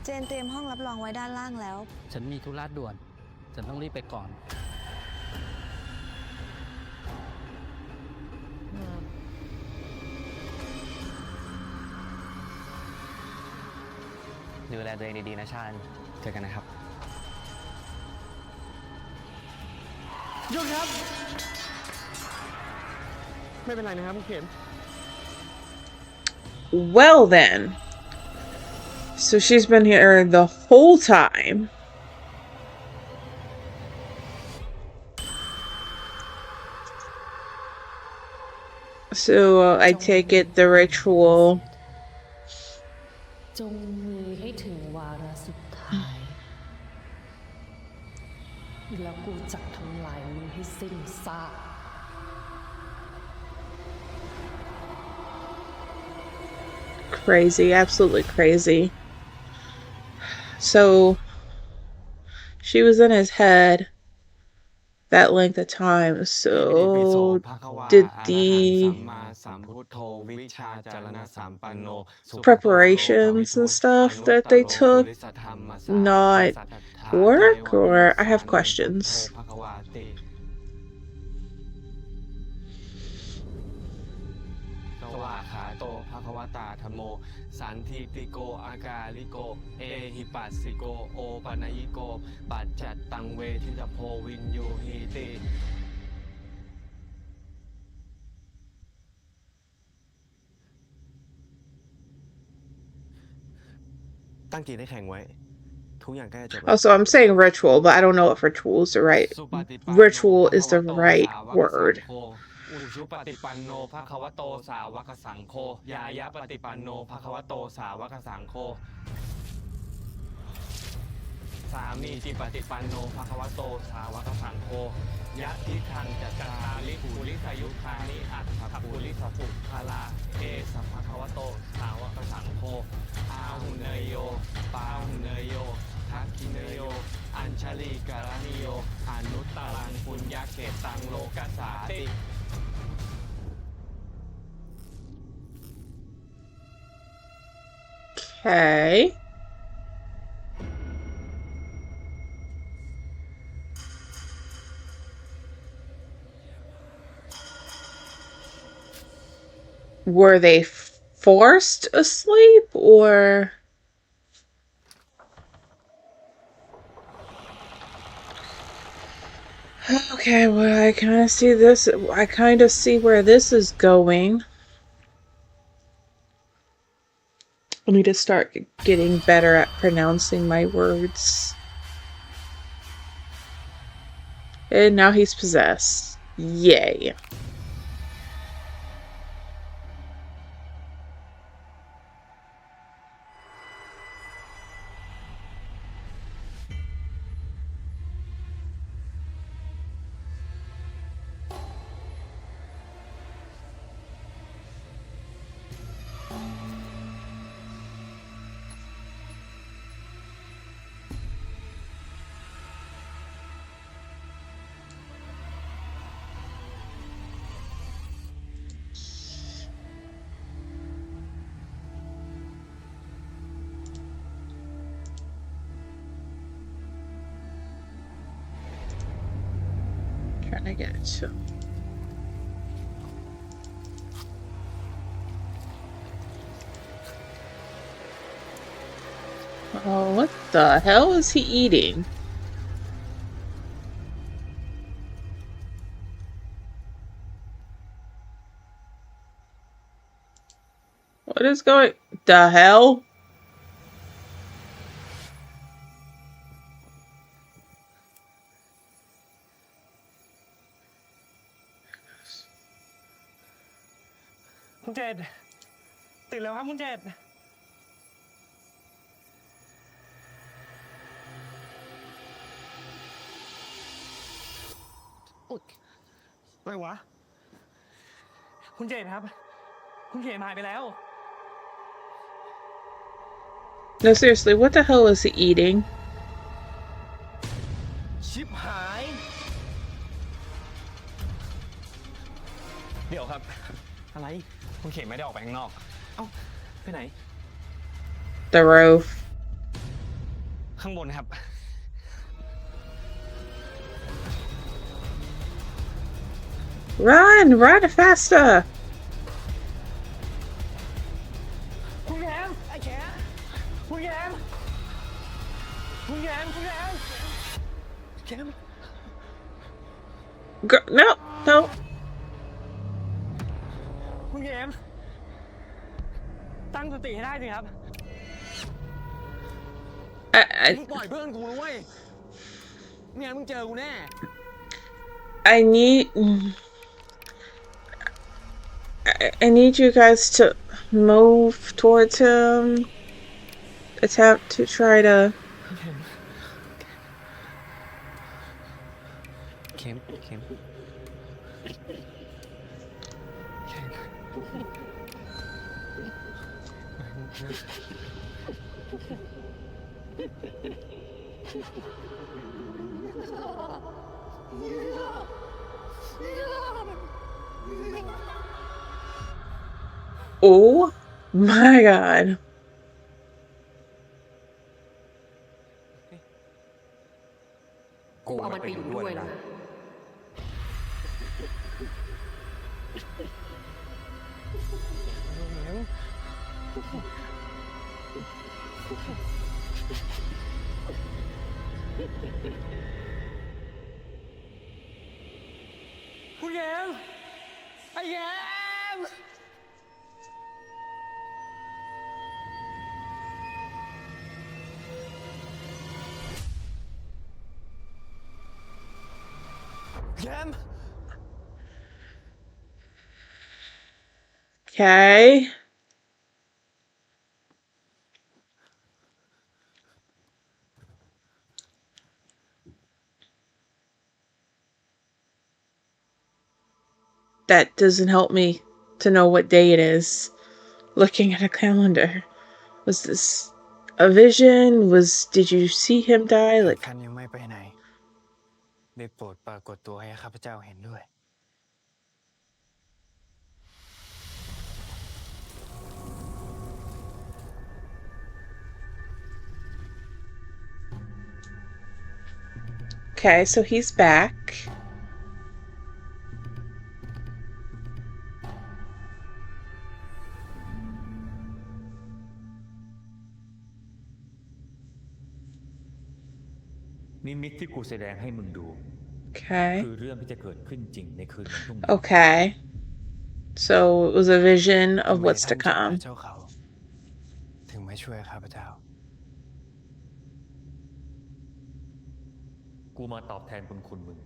Speaker 7: เจนเตรียมห้องรับรองไว้ด้านล่างแล้ว
Speaker 8: ฉันมีธุระด่วน ฉันต้องรีบไปก่อน
Speaker 6: ดูแลตัวเองดีๆนะชาญเจอกันนะครับ
Speaker 5: หยุดครับ ไม่เป็นไรนะครับคุณเข็ม
Speaker 1: Well then. So she's been here the whole time. So I take it the ritual.
Speaker 9: จงมีให้ถึงวาระสุดท้าย แล้วกูจะทำลายมึงให้สิ้นซาก
Speaker 1: Crazy, absolutely crazy. So she was in his head that length of time. So did the preparations and stuff that they took not work? Or I have questions.
Speaker 5: สวาขาโตภควตาธโมสันทิติโกอากาลิโกเอหิปัสสิโกโอปนยิโกปัจจัตตังเวทิตโพวินยูหีติตั้งจิตให้แข็งไว้ทุกอย่างใกล้จะจบแล้ว
Speaker 1: Also, I'm saying ritual, but I don't know if ritual is the right ritual is the right word.
Speaker 5: อุชุปฏิปันโนภควโตสาวกสังโฆยายะปฏิปันโนภควโตสาวกสังโฆสามีจิปฏิปันโนภควโตสาวกสังโฆยะทิทังจัตตาลิภูริสยุคานิอัตถภูริสปุคลาเอสัพภควโตสาวกสังโฆอาหุเนยโยปาหุเนยโยทักขิเนยโยอัญชลีการณิโยอนุตตรังปุญญเกตังโลกัสสาติ
Speaker 1: Okay. Were they forced asleep or? Okay, well, I kind of see this. I kind of see where this is going. I need to start getting better at pronouncing my words. And now he's possessed. Yay. Trying to get it to. Oh, what the hell is he eating? What is going? The hell?
Speaker 2: คุณเจษตื่นแล้วครับคุณเจษ อะไรวะ
Speaker 6: คุณเจนครับ คุณเขมหายไปแล้ว
Speaker 1: No, seriously, what the hell is he eating?
Speaker 5: ชิบหาย
Speaker 6: เดี๋ยวครับ อะไร คุณเขมไม่ได้ออกไปข้างนอก เอ้า ไปไหน
Speaker 1: The roof.
Speaker 6: ข้างบนครับ
Speaker 1: Run! Run faster!
Speaker 6: คุณแขมไอ้แขมคุณแขมคุณแขมคุณแขมแขม
Speaker 1: No, no.
Speaker 6: คุณแขมตั้งสติให้ได้สิครับ มึงปล่อยเพื่อนกูนะเว้ยไม่งั้นมึงเจอกูแน่
Speaker 1: I need I need you guys to move towards him. Attempt to try to
Speaker 4: เข็มเข็ม
Speaker 1: Oh my god.
Speaker 9: กูเอามันไปอยู่ด้วยนะ
Speaker 6: คุณแขมไอ้แขมแขม
Speaker 1: Okay. That doesn't help me to know what day it is. Looking at a calendar. Was this a vision? Did you see him die? Like,
Speaker 2: ท่านยังไม่ไปไหน ได้โปรดปรากฏตัวให้ข้าพเจ้าเห็นด้วย
Speaker 1: okay, so he's back.
Speaker 10: Nimitz ที่กูแสดงให้มึงดู
Speaker 1: Okay.
Speaker 10: คือเรื่องที่จะเกิดขึ้นจริงในคืนวันพรุ่งนี้
Speaker 1: Okay. So it was a vision of
Speaker 2: ทำไม
Speaker 1: what's
Speaker 2: ท่า
Speaker 1: to
Speaker 2: นเจ้าป่า
Speaker 1: come.
Speaker 2: เจ้าเขา ถึงไม่ช่วยข้าพเจ้า
Speaker 10: กูมาตอบแทนบุญคุณมึง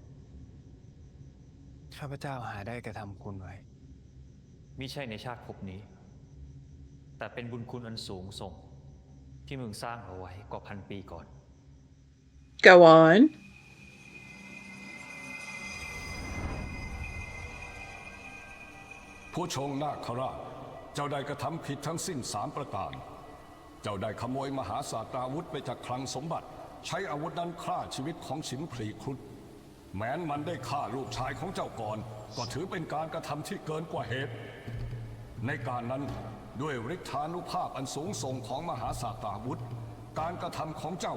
Speaker 2: ข้าพเจ้าหาได้กระทำคุณไว้
Speaker 10: มิใช่ในชาติภพนี้ แต่เป็นบุญคุณอันสูงส่ง ที่มึงสร้างเอาไว้กว่า1,000 ปีก่อน
Speaker 1: Go on.
Speaker 11: ผู้ชงนาคราช เจ้าได้กระทำผิดทั้งสิ้น3 ประการ เจ้าได้ขโมยมหาศาสตราวุธไปจากคลังสมบัติ ใช้อาวุธนั้นฆ่าชีวิตของฉิมพลีครุฑแม้นมันได้ฆ่าลูกชายของเจ้าก่อน ก็ถือเป็นการกระทำที่เกินกว่าเหตุ ในการนั้นด้วยฤทธานุภาพอันสูงส่งของมหาศาสตราวุธ การกระทำของเจ้า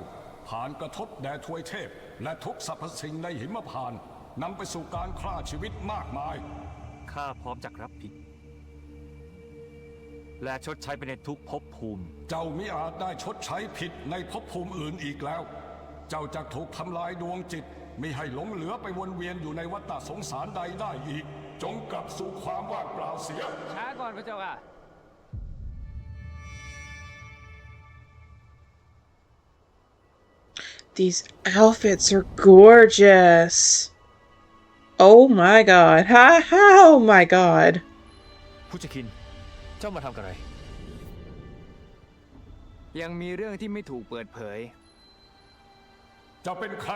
Speaker 11: ผ่านกระทบแด่ทวยเทพ และทุกสรรพสิ่งในหิมพานต์นำไปสู่การฆ่าชีวิตมากมาย
Speaker 10: ข้าพร้อมจะรับผิด และชดใช้ไปในทุกภพภูมิ
Speaker 11: เจ้ามิอาจได้ชดใช้ผิดในภพภูมิอื่นอีกแล้ว เจ้าจะถูกทำลายดวงจิตมิให้หลงเหลือไปวนเวียนอยู่ในวัฏสงสารใดได้อีก จงกลับสู่ความว่างเปล่าเสีย
Speaker 6: ช้าก่อนพระเจ้าค่ะ
Speaker 1: These outfits are gorgeous. Oh my god. Oh my god.
Speaker 10: ผู้จักคิน เจ้ามาทำกันอะไร
Speaker 2: ยังมีเรื่องที่ไม่ถูกเปิดเผย
Speaker 11: เจ้าเป็นใคร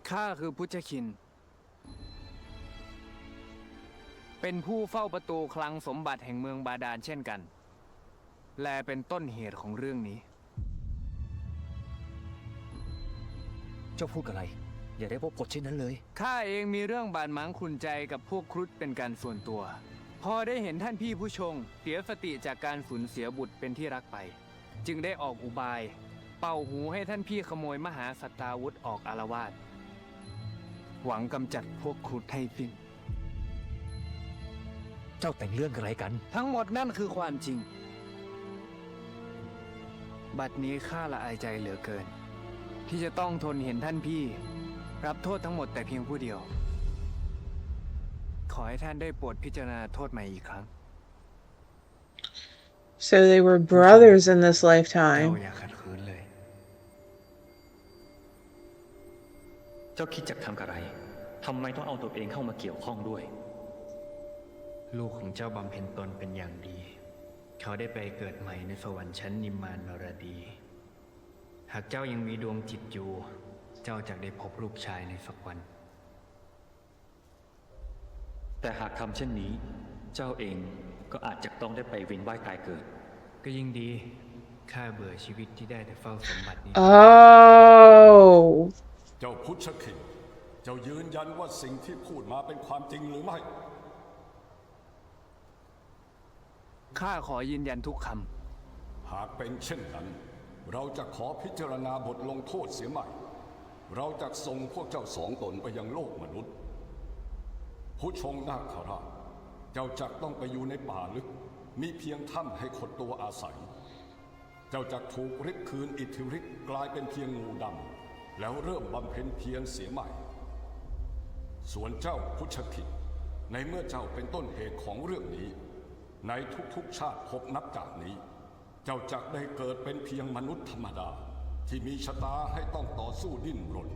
Speaker 2: ข้าคือพุทธคิน
Speaker 12: เป็นผู้เฝ้าประตูคลังสมบัติแห่งเมืองบาดาลเช่นกันและเป็นต้นเหตุของเรื่องนี้
Speaker 6: เจ้าพูดอะไรอย่าได้พบกฎเช่นนั้นเลย
Speaker 12: ข้าเองมีเรื่องบาดหมางขุ่นใจกับพวกครุฑเป็นการส่วนตัวพอได้เห็นท่านพี่ผู้ชงเสียสติจากการสูญเสียบุตรเป็นที่รักไปจึงได้ออกอุบายเป่าหูให้ท่านพี่ขโมยมหาสัตตาวุธออกอาละวาดหวังกำจัดพวกครุฑให้สิ้น
Speaker 6: เจ้าแต่งเรื่องอะไรกัน
Speaker 12: ทั้งหมดนั่นคือความจริงบัดนี้ข้าละอายใจเหลือเกินที่จะต้องทนเห็นท่านพี่รับโทษทั้งหมดแต่เพียงผู้เดียวขอให้ท่านได้โปรดพิจารณาโทษใหม่อีกครั้ง
Speaker 1: So they were brothers in this
Speaker 12: เจ้า
Speaker 1: lifetime.
Speaker 12: อย่าขัดขืนเลย
Speaker 10: เจ้าคิดจะทำอะไรทำไมต้องเอาตัวเองเข้ามาเกี่ยวข้องด้วย
Speaker 2: ลูกของเจ้าบำเพ็ญตนเป็นอย่างดีเขาได้ไปเกิดใหม่ในสวรรค์ชั้นนิมมานนรดีหากเจ้ายังมีดวงจิตอยู่เจ้าจะได้พบลูกชายในสักวัน
Speaker 10: แต่หากทำเช่นนี้เจ้าเองก็อาจจะต้องได้ไปเวียนว่ายตายเกิด
Speaker 2: ก็ยิ่งดีข้าเบื่อชีวิตที่ได้แต่เฝ้าสมบัตินี้
Speaker 1: Oh.
Speaker 11: เจ้าพุทธคิงเจ้ายืนยันว่าสิ่งที่พูดมาเป็นความจริงหรือไม่
Speaker 12: ข้าขอยืนยันทุกค
Speaker 11: ำหากเป็นเช่นนั้นเราจะขอพิจารณาบทลงโทษเสียใหม่เราจะส่งพวกเจ้าสองตนไปยังโลกมนุษย์ผู้ชงนาคราชเจ้าจักต้องไปอยู่ในป่าลึกมีเพียงถ้ำให้ขดตัวอาศัยเจ้าจักถูกริบคืนอิทธิฤทธิ์กลายเป็นเพียงงูดำแล้วเริ่มบำเพ็ญเพียรเสียใหม่ส่วนเจ้าพุทธคิดในเมื่อเจ้าเป็นต้นเหตุของเรื่องนี้ในทุกๆชาติพบนับจากนี้เจ้าจักได้เกิดเป็นเพียงมนุษย์ธรรมดาที่มีชะตาให้ต้องต่อสู้ดิ้นรน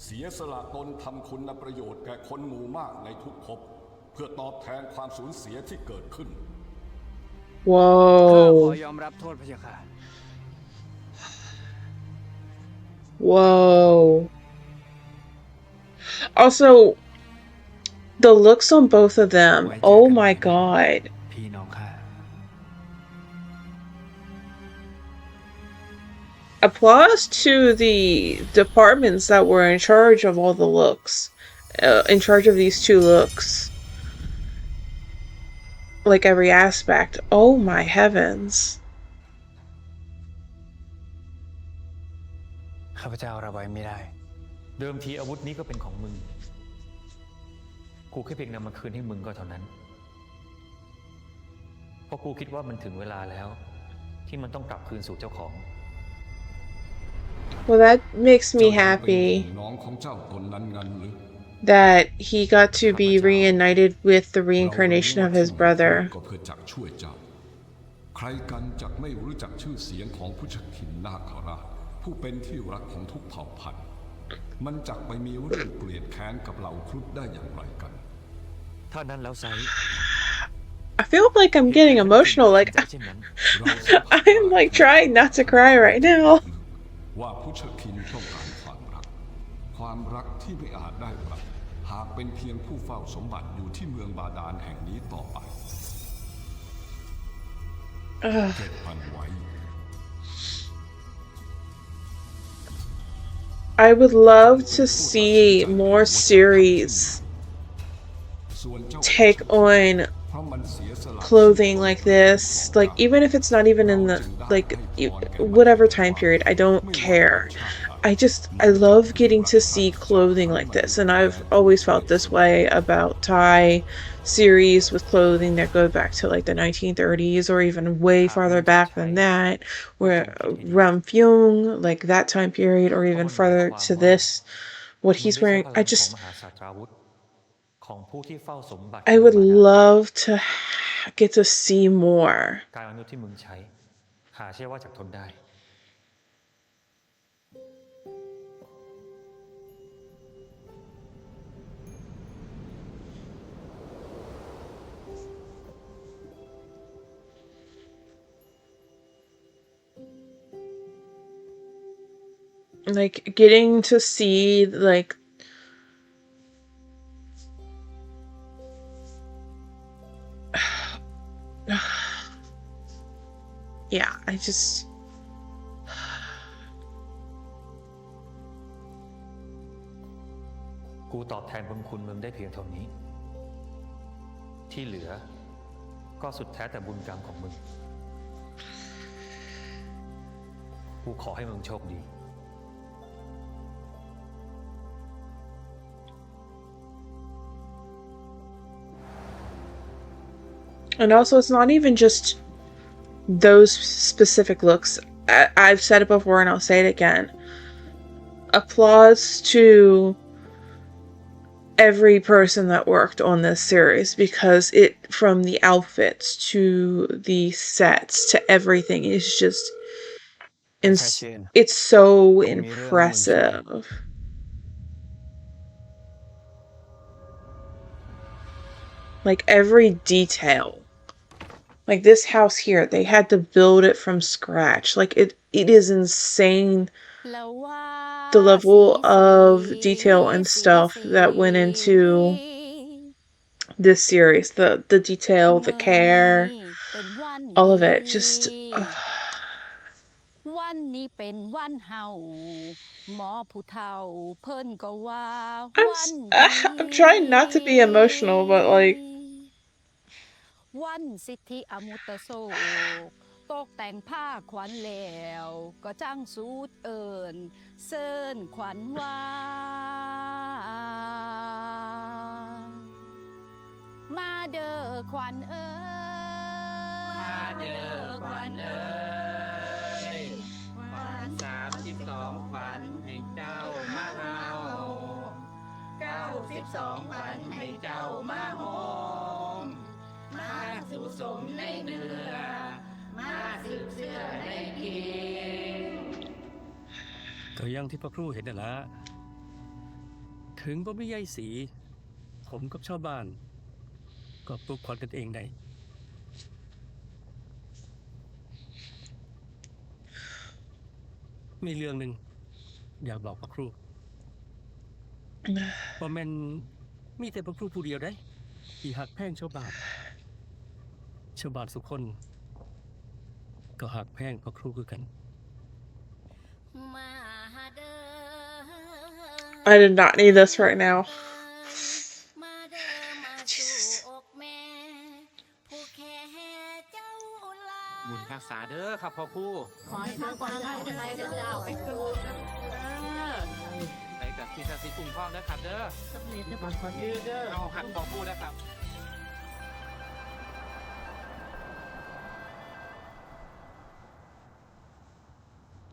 Speaker 11: เสียสละตนทำคุณประโยชน์แก่คนหมู่มากในทุกภพเพื่อตอบแทนความสูญเสียที่เกิดขึ้น
Speaker 12: ข้าข
Speaker 1: Whoa.
Speaker 12: อยอมรับโทษพระเจ้าค่ะ
Speaker 1: Whoa. Also, the looks on both of them. Oh my god.
Speaker 2: พี่น้องข้า
Speaker 1: Applause to the departments that were in charge of all the looks. In charge of these two looks. Like every aspect. Oh my heavens.
Speaker 2: ข้าพเจ้ารับไว้ไม่ได้
Speaker 10: เดิมทีอาวุธนี้ก็เป็นของมึงกูแค่เพียงนำมาคืนให้มึงก็เท่านั้นเพราะกูคิดว่ามันถึงเวลาแล้วที่มันต้องกลับคืนสู่เจ้าของ
Speaker 1: Well, that makes me happy
Speaker 11: น้องของเจ้าตนนั้นงั้นหรือ
Speaker 1: that he got to be reunited with the reincarnation of his brother.
Speaker 11: ก็เพื่อจักช่วยเจ้าใครกันจักไม่รู้จักชื่อเสียงของพุทธคินนาคราชผู้เป็นที่รักของทุกเผ่าพันธุ์มันจักไปมีเรื่องเกลียดแค้นกับเหล่าครุฑได้อย่างไรกัน
Speaker 10: ถ้านั้นแล้วไซ
Speaker 1: I feel like I'm getting emotional. Like I'm like trying not to cry right now.
Speaker 11: ว่าพุทธคินต้องการความรักที่ไม่อาจได้รับหากเป็นเพียงผู้เฝ้าสมบัติอยู่ที่เมืองบาดาลแห่งนี้ต่อไปเก็บมันไว้
Speaker 1: I would love to see more series take on clothing like this, like even if it's not even in the like whatever time period, I don't care. I love getting to see clothing like this, and I've always felt this way about Thai series with clothing that go back to like the 1930s or even way farther back than that, where Ramfyung, like that time period, or even farther to this, what he's wearing. I would love to get to see more.
Speaker 10: การอนุที่มึงใช้หาเชื่อว่าจะทนได้
Speaker 1: Like getting to see like just
Speaker 10: กูตอบแทนบุญคุณมึงได้เพียงเท่านี้ ที่เหลือก็สุดแท้แต่บุญกรรมของมึง กูขอให้มึงโชคดี
Speaker 1: And also, it's not even just those specific looks. I've said it before and I'll say it again. Applause to every person that worked on this series, because it, from the outfits to the sets to everything, is just it's so impressive. Like every detail. Like this house here, they had to build it from scratch. Like it is insane the level of detail and stuff that went into this series. The detail, the care, all of it. Just I'm trying not to be emotional, but like
Speaker 13: วันสิทธิอมุตโศกตกแต่งผ้าขวัญแล้วก็จ้างสูดเอิญเซินขวัญว่ามาเด้อขวัญเอ้ยมาเด้อขวัญเอ้ยขวัญ32ขวัญให้เจ้ามาเฮา92ขวัญให้เจ้ามาหอมมาสู่สมในเนื้อมาสืบเสื้อในกิน
Speaker 8: ก็ยังที่พระครูเห็นน่ะละถึงบ่มีใยสีผมกับชาวบ้านก็ปลุกขวัญกันเองได้มีเรื่องหนึ่งอยากบอกพระครูว่าแม่นมีแต่พระครูผู้เดียวได้ที่หักแพงชาวบ้านทุกคนก็หักแพงพระครูคือกัน
Speaker 1: I did not need this right now. Jesus.
Speaker 5: บุญรักษาเด้อครับพ่อครู
Speaker 13: ขอให้มากกว่าได้อะไรเจ้าไปครู
Speaker 5: ไปกับที่ศักดิ์สิทธิ์คุ้มครองนะครับเด้อสำเร็จในบางคนเด้อเอาหักพ่อครูนะครับ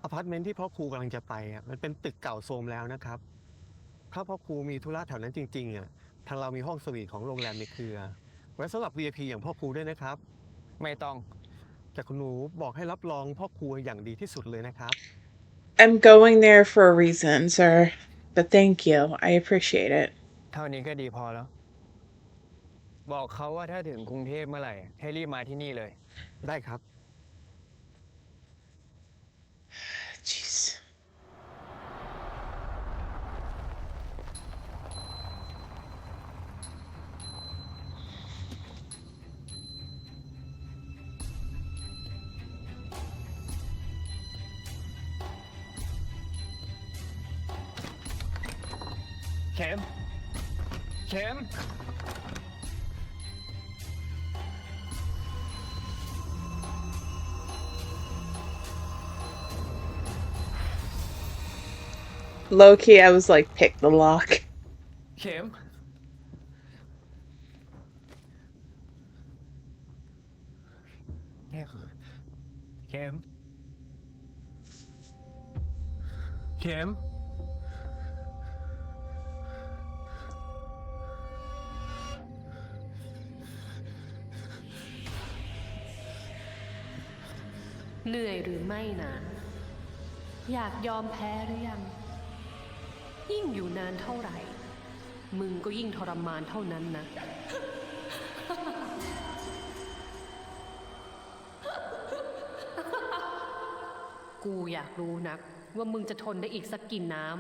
Speaker 14: อพาร์ตเมนต์ที่พ่อครูกำลังจะไปมันเป็นตึกเก่าโทรมแล้วนะครับถ้าพ่อครูมีธุระแถวนั้นจริงๆทางเรามีห้องสวีทของโรงแรมในเครือไว้สำหรับ VIP อย่างพ่อครูด้วยนะครับ
Speaker 5: ไม่ต้อง
Speaker 14: แต่คุณหนูบอกให้รับรองพ่อครูอย่างดีที่สุดเลยนะครับ
Speaker 1: I'm going there for a reason, sir. But thank you. I appreciate it.
Speaker 5: เท่านี้ก็ดีพอแล้ว บอกเขาว่าถ้าถึงกรุงเทพเมื่อไหร่ให้รีบมาที่นี่เลย
Speaker 14: ได้ครับ
Speaker 1: Jeez.
Speaker 5: Chem.
Speaker 1: Low key, I was like, pick the lock.
Speaker 5: Chem. Chem.
Speaker 9: เหนื่อยหรือไม่นะอยากยอมแพ้หรือยังยิ่งอยู่นานเท่าไหร่มึงก็ยิ่งทรมานเท่านั้นนะ กูอยากรู้นักว่ามึงจะทนได้อีกสักกี่น้ำ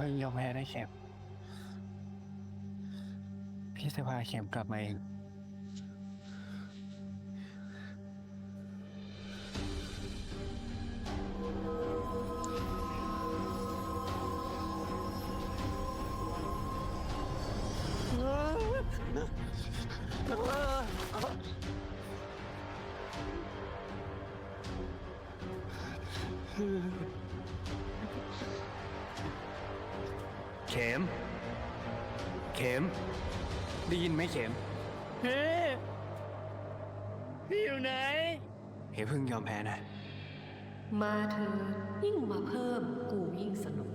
Speaker 6: เพิ่งยอมแพ้ได้เข็มพี่จะพาเข็มกลับมาเองเข็มได้ยินไหมเข็มพี่อยู่ไหนเฮ้เพิ่งยอมแพ้นะ
Speaker 9: มาเธอยิ่งมาเพิ่มกูยิ่งสนุก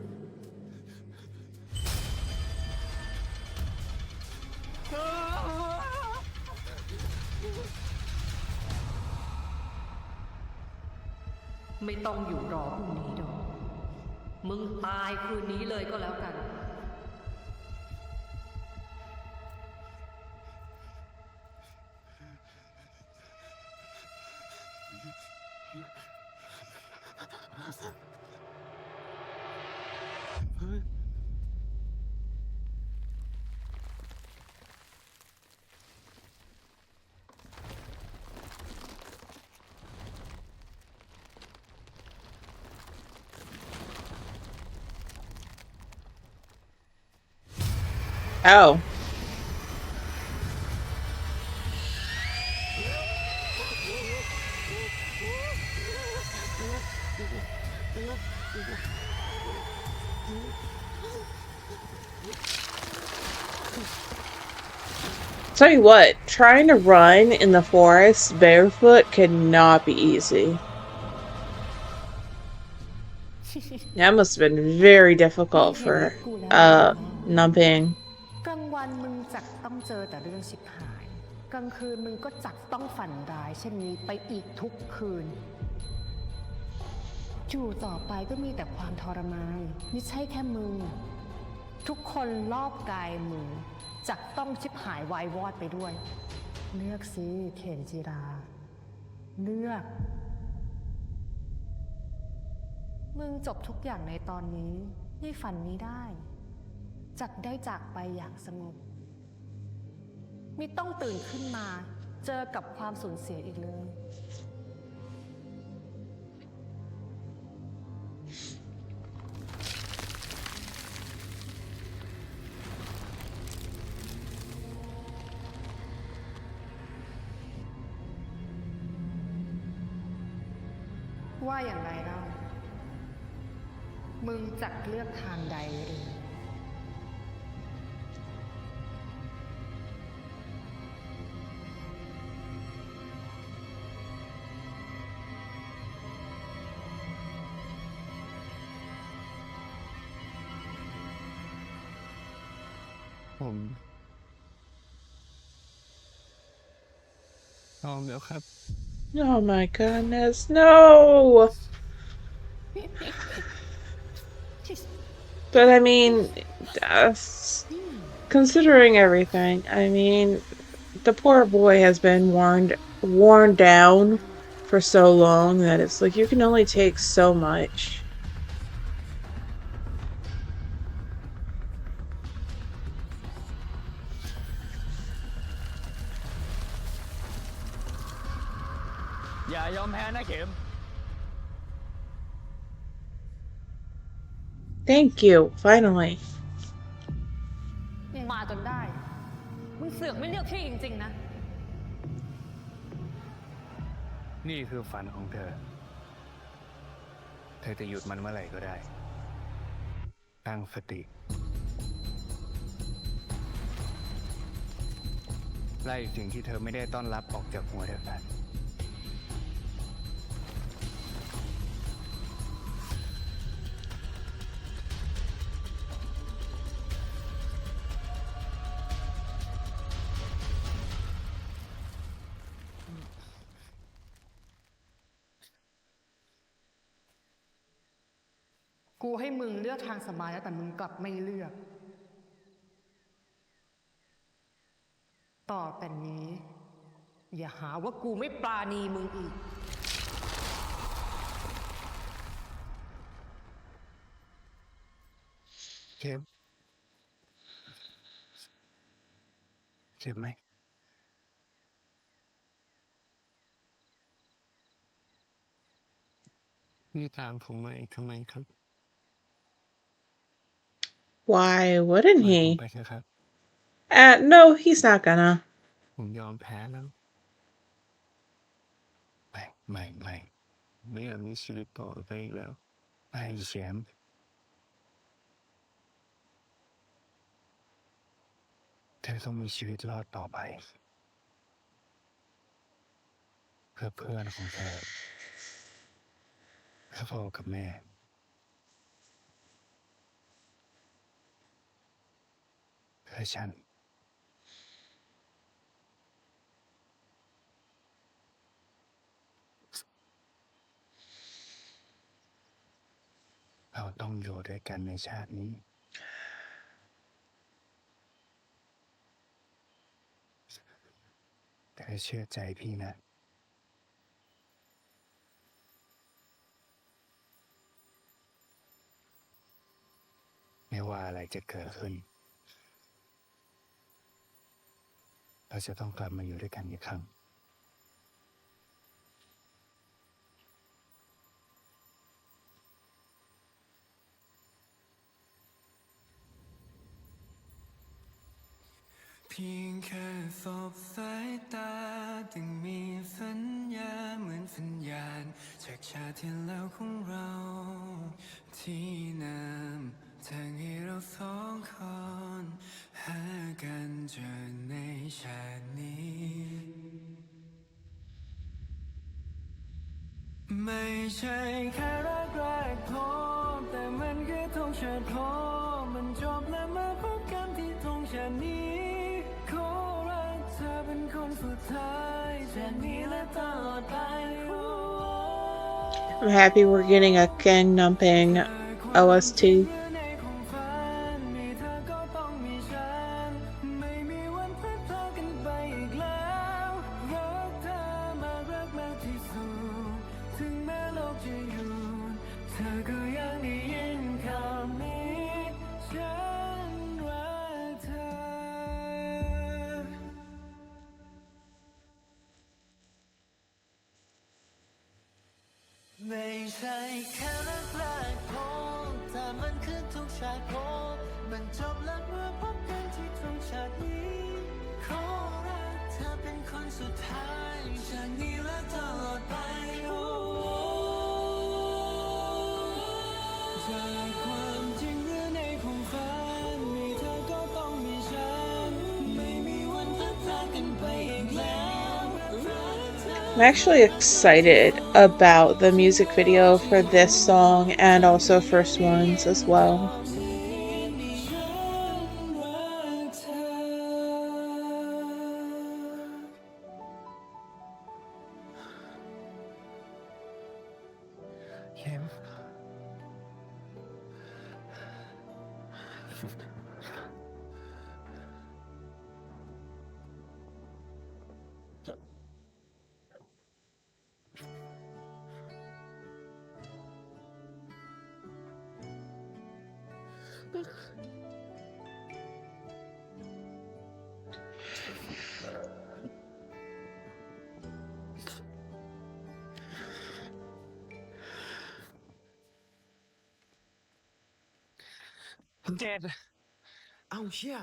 Speaker 9: ไม่ต้องอยู่รอพรุ่งนี้ดอกมึงตายคืนนี้เลยก็แล้วกัน
Speaker 1: Oh. Tell you what, trying to run in the forest barefoot cannot be easy. That must have been very difficult for Numping.
Speaker 15: กลางวันมึงจักต้องเจอแต่เรื่องชิบหายกลางคืนมึงก็จักต้องฝันร้ายเช่นนี้ไปอีกทุกคืนอยู่ต่อไปก็มีแต่ความทรมานไม่ใช่แค่มึงทุกคนรอบกายมึงจักต้องชิบหายวายวอดไปด้วยเลือกสิเขมจิราเลือกมึงจบทุกอย่างในตอนนี้ในฝันนี้ได้จักได้จากไปอย่างสงบไม่ต้องตื่นขึ้นมาเจอกับความสูญเสียอีกเลยว่าอย่างไรเล่ามึงจักเลือกทางใดหรือ
Speaker 6: ผมยอมแล้วครับ
Speaker 1: Oh my goodness, no! But I mean, considering everything, I mean, the poor boy has been worn down for so long that it's like you can only take so much. Thank you, finally.
Speaker 15: มาจนได้มึงเสือกไม่เลือกพี่จริงๆนะ
Speaker 6: นี่คือฝันของเธอ เธอจะหยุดมันเมื่อไหร่ก็ได้ ตั้งสติ ไล่สิ่งที่เธอไม่ได้ต้อนรับออกจากหัวเธอไป
Speaker 15: กูให้มึงเลือกทางสบายแล้วแต่มึงกลับไม่เลือกต่อแต่นี้อย่าหาว่ากูไม่ปราณีมึงอีก
Speaker 14: ข็มเจ็บไหมนี่ตามผมมาอีกทำไมครับ
Speaker 1: Why wouldn't
Speaker 14: ปล่อยผม
Speaker 1: he?
Speaker 14: ไปเถอะครับ
Speaker 1: No, he's not gonna.
Speaker 14: ผมยอมแพ้แล้วไม่อยากมีชีวิตต่อไปอีกแล้วไม่เข็มเธอต้องมีชีวิตรอดต่อไปเพื่อเพื่อนของเธอเพื่อพ่อกับแม่เพื่อฉันเราต้องอยู่ด้วยกันในชาตินี้เธอเชื่อใจพี่นะไม่ว่าอะไรจะเกิดขึ้นเราจะต้องกลับมาอยู่ด้วยกันอีกครั้ง
Speaker 2: เพียงแค่สบสายตาจึงมีสัญญาเหมือนสัญญาณจากชาติที่แล้วของเราที่นำทางให้เราสองคนหากันเจอในชาตินี้ไม่ใช่แค่รักแรกพบแต่มันคือธงชาติพบมันจบและมาพบกันที่ธงชาตินี้ขอรักเธอเป็นคนสุดท้ายจากนี้และตลอดไป
Speaker 1: I'm happy we're getting a gang numping OST.
Speaker 2: ไม่ใช่แค่รักแรกพบแต่มันคือทุกชาติพบมันจบแล้วเมื่อพบกันที่ตรงชาตินี้ขอรักเธอเป็นคนสุดท้ายจากนี้และตลอดไปจากความจริงหรือในความฝันมีเธอก็ต้องมีฉันไม่มีวันพัดพรากกันไปอีกแล้ว
Speaker 1: I'm actually excited about the music video for this song and also First Ones as well.
Speaker 5: เจดเอ้าเชี่ย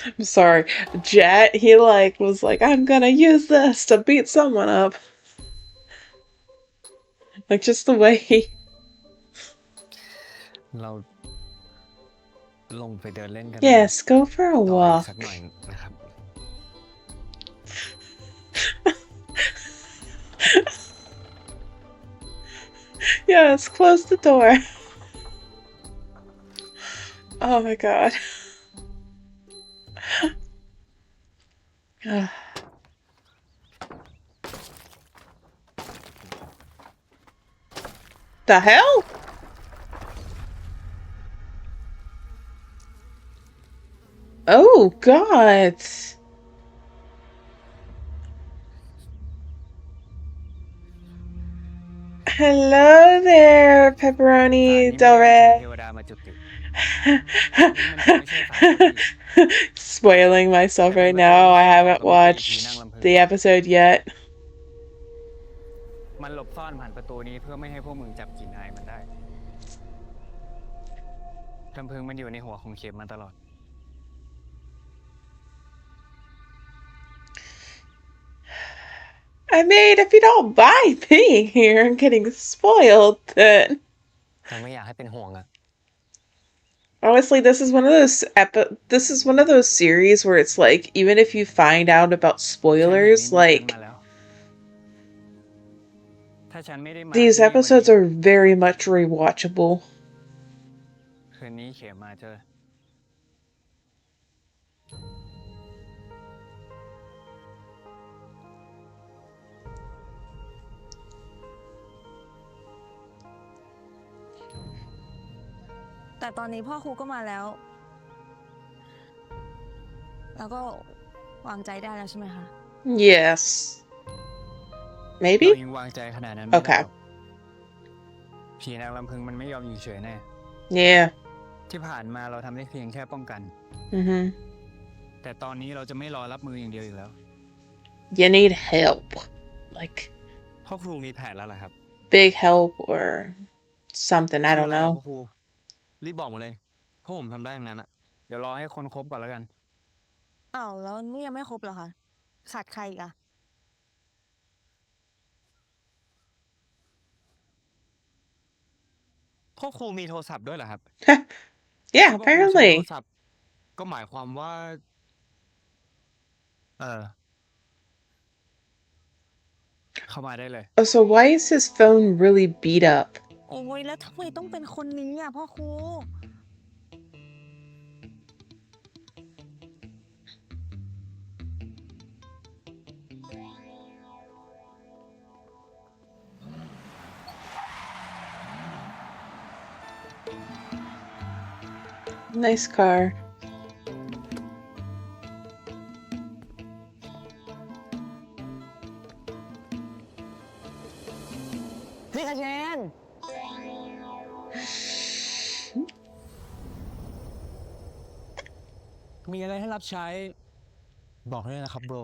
Speaker 1: I'm sorry. Jet, he was like, I'm gonna use this to beat someone up. Like just the way he
Speaker 6: เราลงไปเดินเล่นกัน
Speaker 1: Yes, go for a
Speaker 6: ต่ออีก
Speaker 1: walk.
Speaker 6: สักหน่อยนะครับ
Speaker 1: Yes, close the door. Oh my god. The hell? Oh god. Hello there, Pepperoni
Speaker 5: ฐานนี้
Speaker 1: Del
Speaker 5: ไม่ได้อัญเชิญ
Speaker 1: Rey.
Speaker 5: เทวดามาจุติ นี่มันจะไม่ใช่ฝันของพี่
Speaker 1: Spoiling myself
Speaker 5: แต่เป็น
Speaker 1: right
Speaker 5: ประตู
Speaker 1: now.
Speaker 5: ที่
Speaker 1: I
Speaker 5: เชื่อมต่อ
Speaker 1: haven't
Speaker 5: กับมิติผีนั่ง
Speaker 1: watched
Speaker 5: ลำพึง
Speaker 1: the episode yet.
Speaker 5: มันหลบซ่อนผ่านประตูนี้เพื่อไม่ให้พวกมึงจับกลิ่นอายมันได้ลำพึงมันอยู่ในหัวของเข็มมาตลอด
Speaker 1: I mean, if you don't mind being here and getting spoiled, then
Speaker 4: เราไม่อยากให้เป็นห่วงอะ
Speaker 1: honestly, this is one of those series where it's like, even if you find out about spoilers, like
Speaker 5: ถ้าฉันไม่ได้มา
Speaker 1: these
Speaker 5: ที่นี่วัน
Speaker 1: episodes
Speaker 5: นี้
Speaker 1: are very much rewatchable.
Speaker 5: คืนนี้เข็มมาเจอ
Speaker 7: แต่ตอนนี้พ่อครูก็มาแล้ว แล้วก็วางใจได้แล้วใช่ไหมคะ
Speaker 1: Yes.
Speaker 5: เรา
Speaker 1: Maybe?
Speaker 5: ยังวางใจขนาดนั้นไม่ได้
Speaker 1: Okay.
Speaker 5: หรอกผีนางลำพึงมันไม่ยอมอยู่เฉยแน่
Speaker 1: Yeah.
Speaker 5: ที่ผ่านมาเราทำได้เพียงแค่ป้องกัน
Speaker 1: Mm-hmm.
Speaker 5: แต่ตอนนี้เราจะไม่รอรับมืออย่างเดียวอีกแล้ว
Speaker 1: You need help. Like
Speaker 5: พ่อครูมีแผนแล้วเหรอครับ
Speaker 1: big help or something. I don't
Speaker 5: คืออะไรครับ
Speaker 1: know.
Speaker 5: พ่อครูรีบบอกมาเลยเพราะผมทำได้อย่างนั้นอะเดี๋ยวรอให้คนครบก่อนแล้วกัน
Speaker 7: อ้าวแล้วนี่ยังไม่ครบเหรอคะขาดใครอีกอะ
Speaker 5: พ่อครูมีโทรศัพท์ด้วยเหรอครับ
Speaker 1: Yeah,
Speaker 5: ถ้าพ่อครูใช้โท
Speaker 1: apparently.
Speaker 5: รศัพท์ก็หมายความว่า เข้ามาได้เลย
Speaker 1: Oh, so why is his phone really beat up?
Speaker 7: โอ้ยแล้วทำไมต้องเป็นคนนี้อะพ่อครู
Speaker 1: Nice car.
Speaker 4: พี่กระเชน
Speaker 5: มีอะไรให้รับใช้ บอกได้นะครับโบร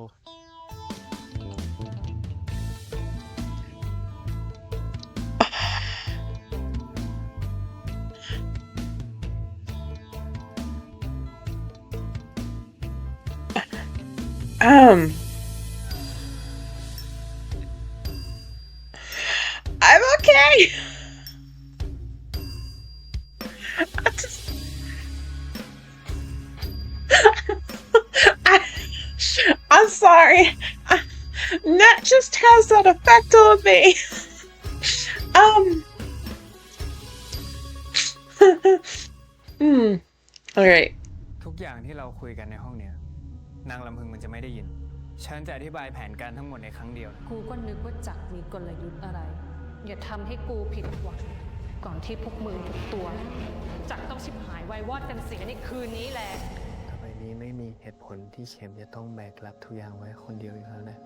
Speaker 1: I'm okay. I'm sorry. That just has that effect on me. Alright.
Speaker 5: ทุกอย่างที่เราคุยกันในห้องเนี้ยนางลำพึงมันจะไม่ได้ยิน ฉันจะอธิบายแผนการทั้งหมดในครั้งเดียวนะ
Speaker 9: กูก็นึกว่าจักรมีกลยุทธ์อะไร อย่าทำให้กูผิดหวังก่อนที่พวกมึงทุกตัว จักรต้องชิบหายวายวอดกันเสียในคืนนี้แหละ
Speaker 4: ต่อไปนี้ไม่มีเหตุผลที่เข็มจะต้องแบกรับทุกอย่างไว้คนเดียวอีกแล้วนะ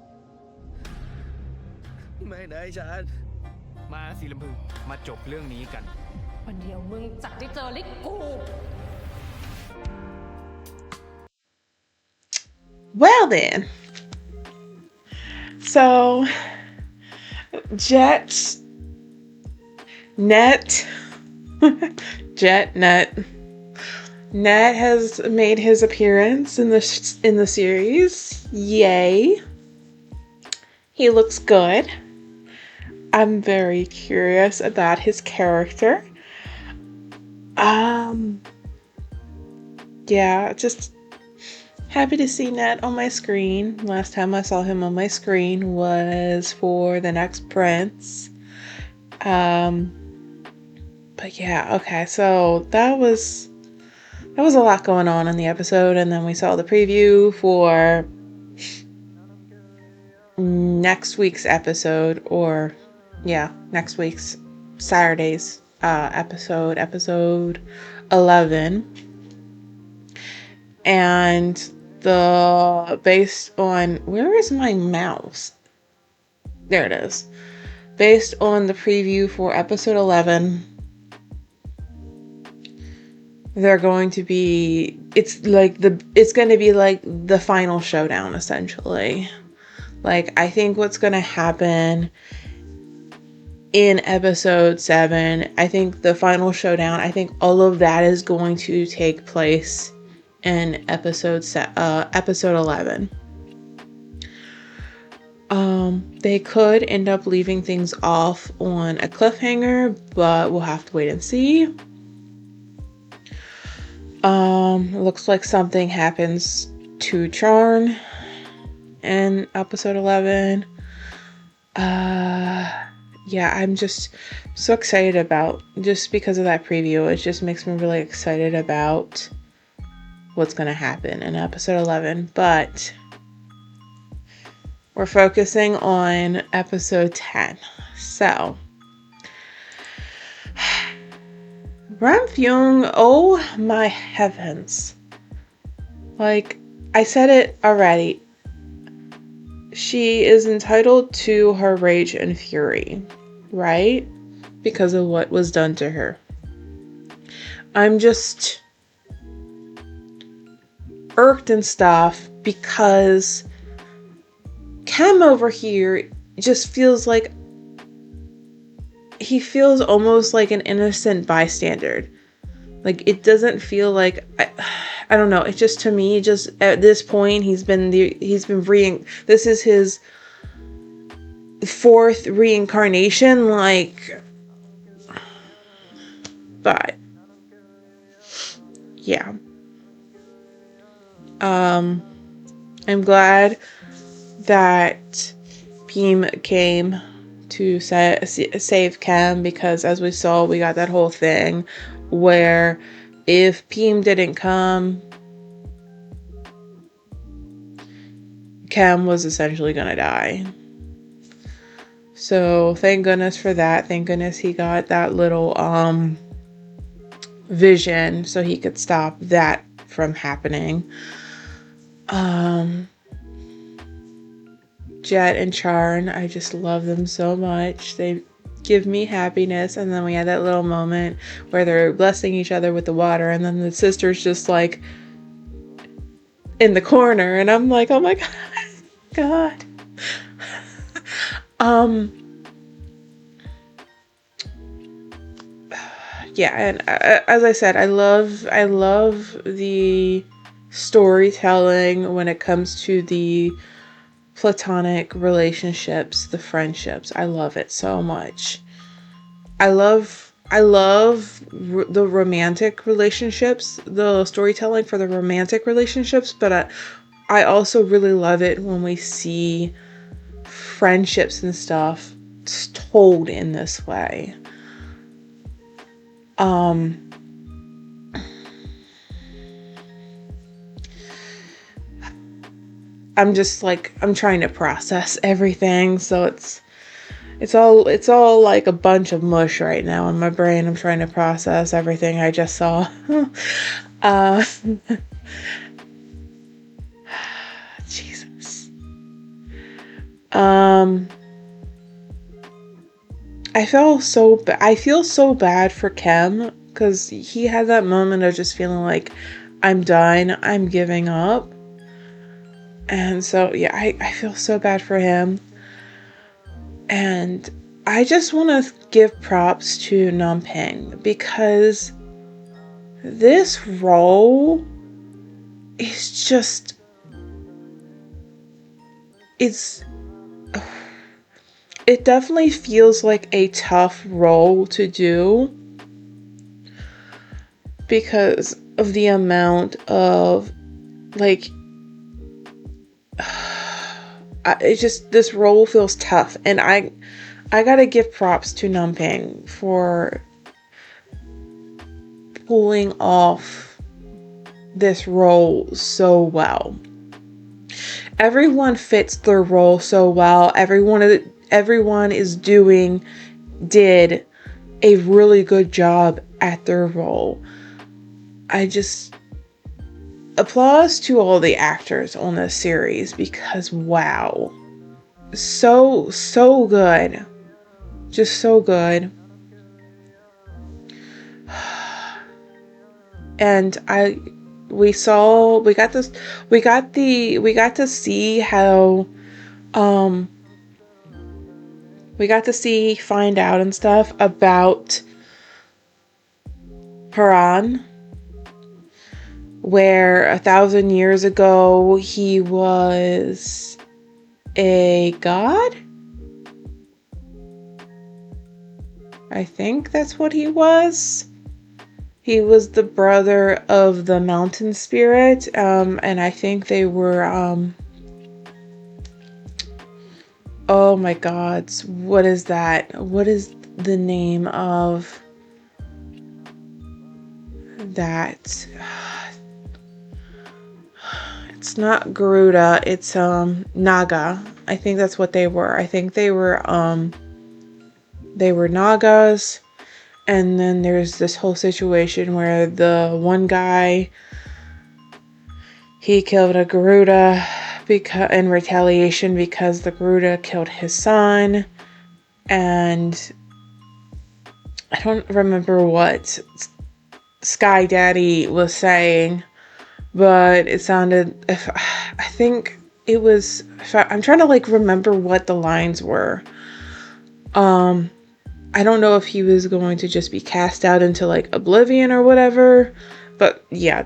Speaker 5: ไม่ได้ฉัน มาสิลำพึง มาจบเรื่องนี้กัน
Speaker 9: วันเดียวมึงจักรได้เจอลิกกู
Speaker 1: Well then. So Jet Net Net has made his appearance in the series. Yay. He looks good. I'm very curious about his character. Yeah, just happy to see Ned on my screen. Last time I saw him on my screen was for The Next Prince. But yeah, okay, so that was a lot going on in the episode, and then we saw the preview for next week's episode, or yeah, next week's Saturday's episode 11. And based on, where is my mouse? There it is. based on the preview for episode 11, they're going to be, it's going to be like the final showdown, essentially. Like, I think what's going to happen in episode 7, I think the final showdown, I think all of that is going to take place in episode 11. They could end up leaving things off on a cliffhanger, but we'll have to wait and see. Looks like something happens to Charn in episode 11. Yeah, I'm just so excited about, just because of that preview, it just makes me really excited about what's going to happen in episode 11. But we're focusing on episode 10. So, Ramfyung, oh my heavens. Like, I said it already. She is entitled to her rage and fury, right? Because of what was done to her. I'm just irked and stuff because Chem over here just feels like he feels almost like an innocent bystander. Like, it doesn't feel like, I don't know. It's just, to me, just at this point, this is his 4th reincarnation. Like, but yeah. I'm glad that Pim came to save Chem, because as we saw, we got that whole thing where if Pim didn't come, Chem was essentially gonna die. So thank goodness for that. Thank goodness he got that little vision so he could stop that from happening. Jet and Charn, I just love them so much. They give me happiness. And then we had that little moment where they're blessing each other with the water, and then the sister's just like in the corner, and I'm like, oh my god. Yeah, and as I said, I love the storytelling when it comes to the platonic relationships, the friendships. I love it so much. I love the romantic relationships, the storytelling for the romantic relationships, but I also really love it when we see friendships and stuff told in this way. I'm just like, I'm trying to process everything, so it's all like a bunch of mush right now in my brain. I'm trying to process everything I just saw. Jesus. I feel so bad for Chem, because he had that moment of just feeling like, I'm done, I'm giving up. And so, yeah, I feel so bad for him. And I just want to give props to Nampeng, because this role is just, it definitely feels like a tough role to do, because of the amount of, like, this role feels tough, and I gotta give props to Nampeng for pulling off this role so well. Everyone fits their role so well. Everyone did a really good job at their role. I just applause to all the actors on this series, because wow, so good. just so good. And we got to see how find out and stuff about Haran, where 1,000 years ago he was a god. I think that's what he was. He was the brother of the mountain spirit, and I think they were, oh my god, what is that? What is the name of that? It's not Garuda, it's, Naga. I think that's what they were. I think they were Nagas. And then there's this whole situation where the one guy, he killed a Garuda in retaliation because the Garuda killed his son. And I don't remember what Sky Daddy was saying, but it sounded, I think it was, I'm trying to like remember what the lines were. I don't know if he was going to just be cast out into like oblivion or whatever, but yeah,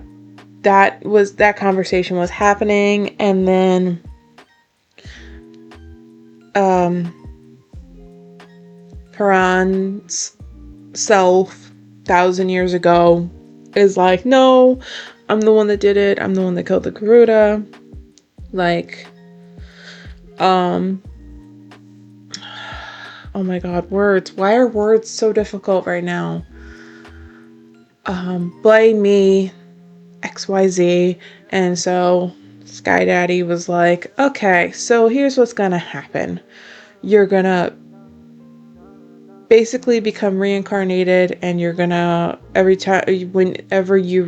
Speaker 1: that conversation was happening. And then Haran's self 1,000 years ago is like, no, I'm the one that did it, I'm the one that killed the Garuda. Like, oh my god, words. Why are words so difficult right now? Blame me, XYZ. And so Sky Daddy was like, okay, so here's what's gonna happen. You're gonna basically become reincarnated, and you're gonna, whenever you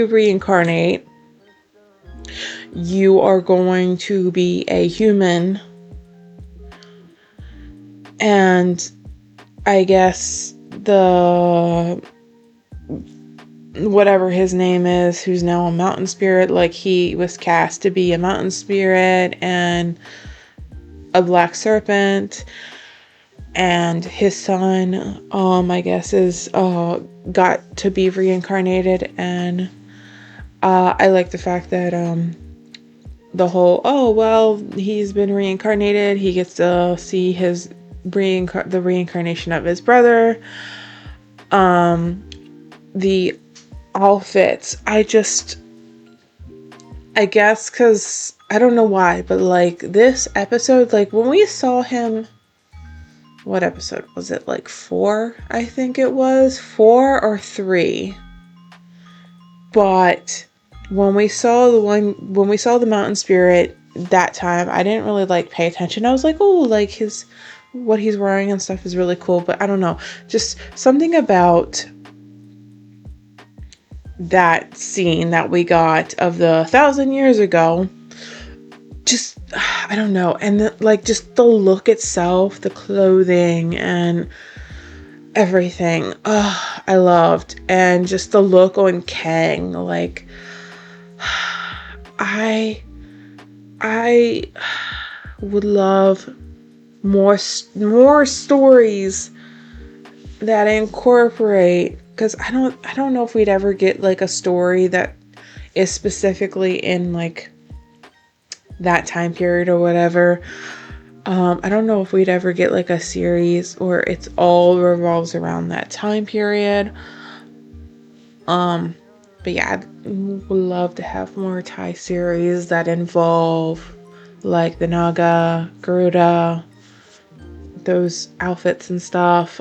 Speaker 1: reincarnate, you are going to be a human. And I guess whatever his name is, who's now a mountain spirit, like he was cast to be a mountain spirit and a black serpent, and his son, I guess is got to be reincarnated. And I like the fact that the whole, oh well, he's been reincarnated, he gets to see the reincarnation of his brother. The outfits, I guess because I don't know why, but like this episode, like when we saw him, what episode was it, like 4? I think it was 4 or 3. But when we saw the mountain spirit that time, I didn't really like pay attention. I was like, oh, like what he's wearing and stuff is really cool, but I don't know, just something about that scene that we got of the 1,000 years ago, just, I don't know. And like just the look itself, the clothing and everything, I loved. And just the look on Kang, like I would love more stories that incorporate, because I don't know if we'd ever get like a story that is specifically in like that time period or whatever. I don't know if we'd ever get like a series where it's all revolves around that time period. But yeah, I would love to have more Thai series that involve like the Naga, Garuda, those outfits and stuff.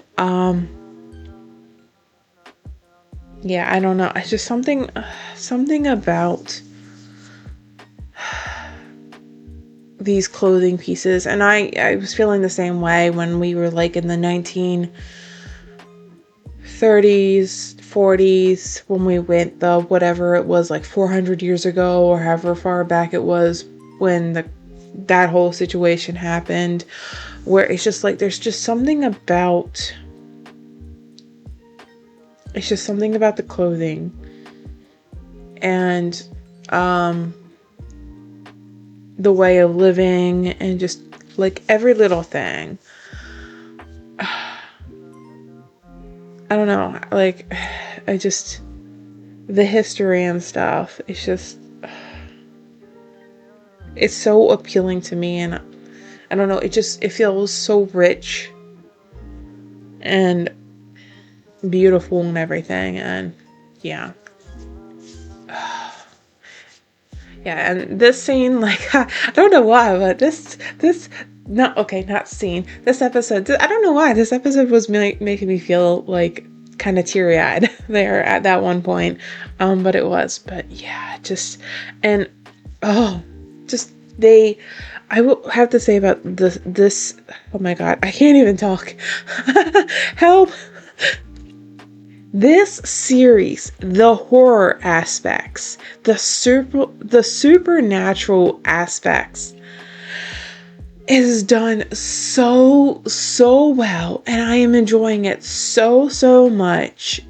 Speaker 1: Yeah, I don't know. It's just something about these clothing pieces. And I was feeling the same way when we were like in the 1930s, 40s, when we went whatever it was, like 400 years ago or however far back it was, when the that whole situation happened, where it's just like there's just something about the clothing and the way of living and just like every little thing. I don't know, like the history and stuff, it's so appealing to me, and I don't know, it feels so rich and beautiful and everything, and yeah. Yeah, and this scene, like, I don't know why, but this episode, I don't know why, this episode was making me feel, like, kind of teary-eyed there at that one point, but it was, but yeah, I will have to say about this, oh my god, I can't even talk, help. This series, the horror aspects, the supernatural aspects is done so well, and I am enjoying it so much.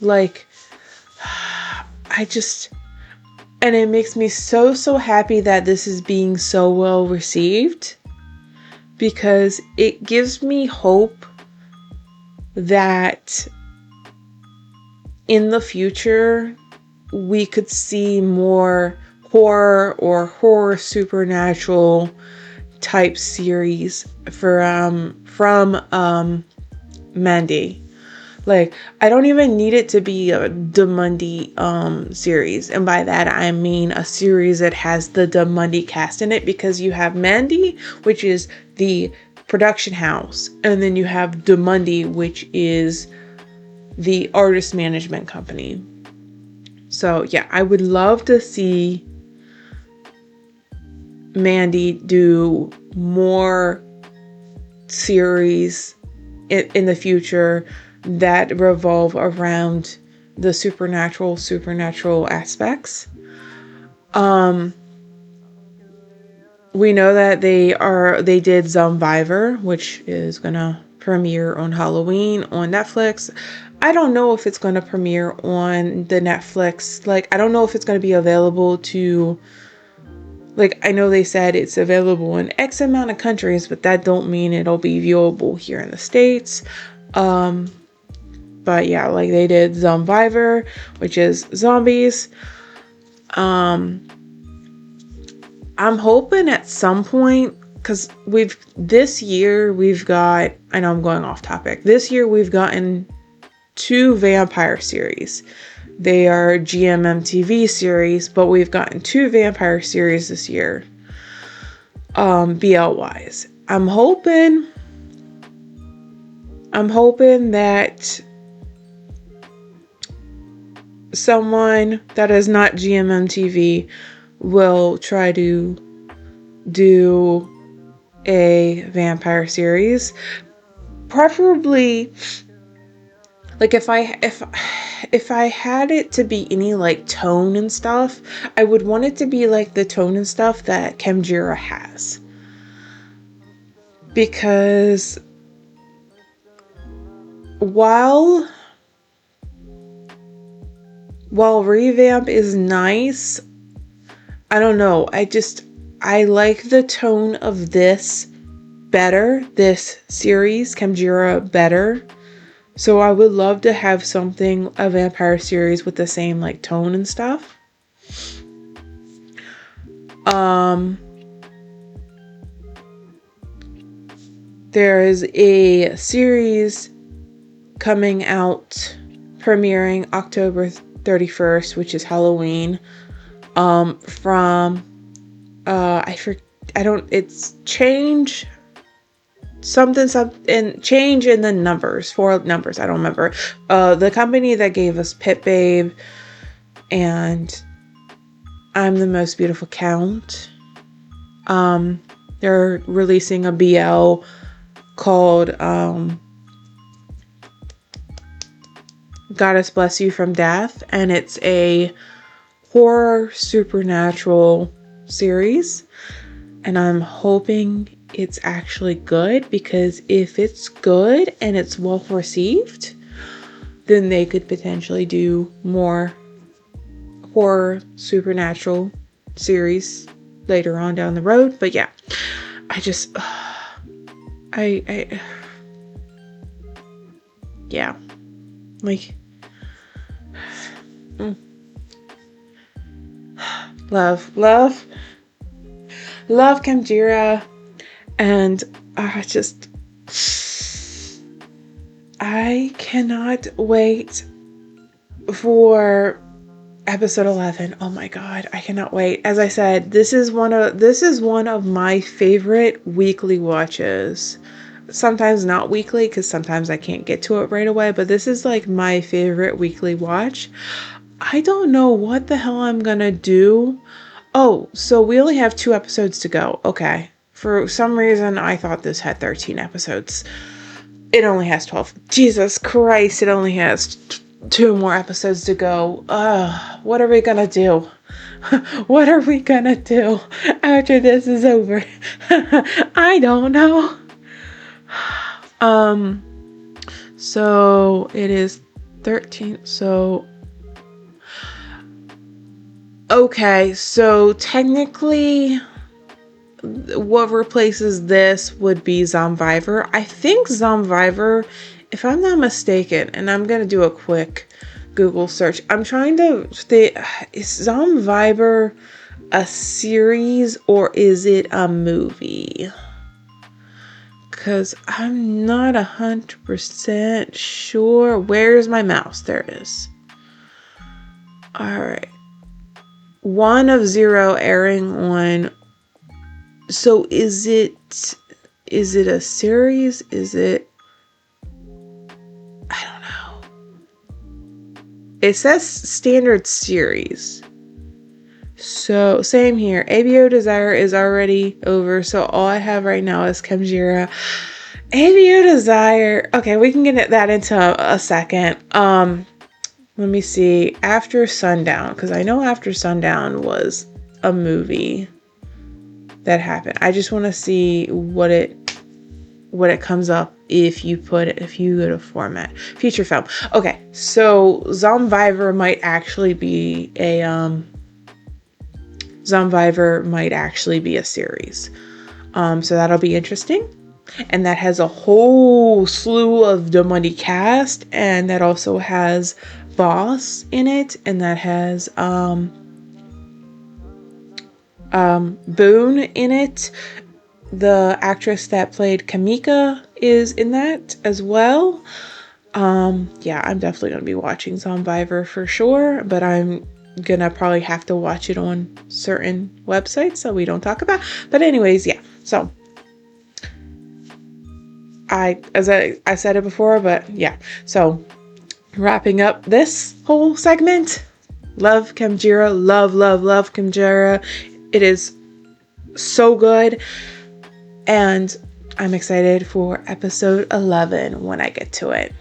Speaker 1: Like, and it makes me so happy that this is being so well received, because it gives me hope that in the future we could see more horror supernatural type series from Mandy. Like, I don't even need it to be a Mundy series, and by that I mean a series that has the Mundy cast in it, because you have Mandy, which is the production house, and then you have Mundy, which is the artist management company. So yeah, I would love to see Mandy do more series in the future that revolve around the supernatural aspects. We know that they did Zombievor, which is gonna premiere on Halloween on Netflix. I don't know if it's gonna premiere on the Netflix. Like, I don't know if it's gonna be available to, like, I know they said it's available in X amount of countries, but that don't mean it'll be viewable here in the States. But yeah, like, they did Zombievor, which is zombies. I'm hoping at some point, because this year we've got, I know I'm going off topic. This year we've gotten 2 vampire series. They are GMMTV series, but we've gotten 2 vampire series this year. BL wise. I'm hoping that someone that is not GMMTV will try to do a vampire series, preferably, like, if I had it to be any like tone and stuff, I would want it to be like the tone and stuff that Khemjira has, because while revamp is nice, I don't know, I like the tone of this better, this series, Khemjira, better. So I would love to have a vampire series with the same like tone and stuff. There is a series coming out, premiering October 31st, which is Halloween, from it's change in the numbers, 4 numbers, I don't remember. The company that gave us Pit Babe and I'm the Most Beautiful Count, they're releasing a BL called Goddess Bless You from Death, and it's a horror supernatural series, and I'm hoping it's actually good, because if it's good and it's well received, then they could potentially do more horror supernatural series later on down the road. But yeah, I just yeah, like love Khemjira, and I cannot wait for episode 11. Oh my god, I cannot wait. As I said, this is one of my favorite weekly watches. Sometimes not weekly, because sometimes I can't get to it right away, but this is like my favorite weekly watch. I don't know what the hell I'm gonna do. Oh, so we only have 2 episodes to go. Okay. For some reason, I thought this had 13 episodes. It only has 12. Jesus Christ, it only has 2 more episodes to go. What are we gonna do? What are we gonna do after this is over? I don't know. So it is 13. So okay, so technically what replaces this would be Zombievor. I think Zombievor, if I'm not mistaken, and I'm gonna do a quick Google search. I'm trying to think, is Zombievor a series or is it a movie? Because I'm not 100% sure. Where's my mouse? There it is. Alright. 1 of 0 airing on. So is it a series? Is it? I don't know. It says standard series. So same here. ABO Desire is already over. So all I have right now is Khemjira. ABO Desire. Okay, we can get that into a second. Let me see. After Sundown, because I know After Sundown was a movie that happened. I just want to see what it comes up if you go to format feature film. Okay, so Zombievor might actually be a series. So that'll be interesting. And that has a whole slew of the money cast, and that also has Boss in it, and that has Boone in it. The actress that played Kamika is in that as well. Yeah, I'm definitely gonna be watching Zombievor for sure, but I'm gonna probably have to watch it on certain websites that we don't talk about. But anyways, yeah. So I said it before, but yeah. So wrapping up this whole segment, love Khemjira, love Khemjira. It is so good, and I'm excited for episode 11 when I get to it.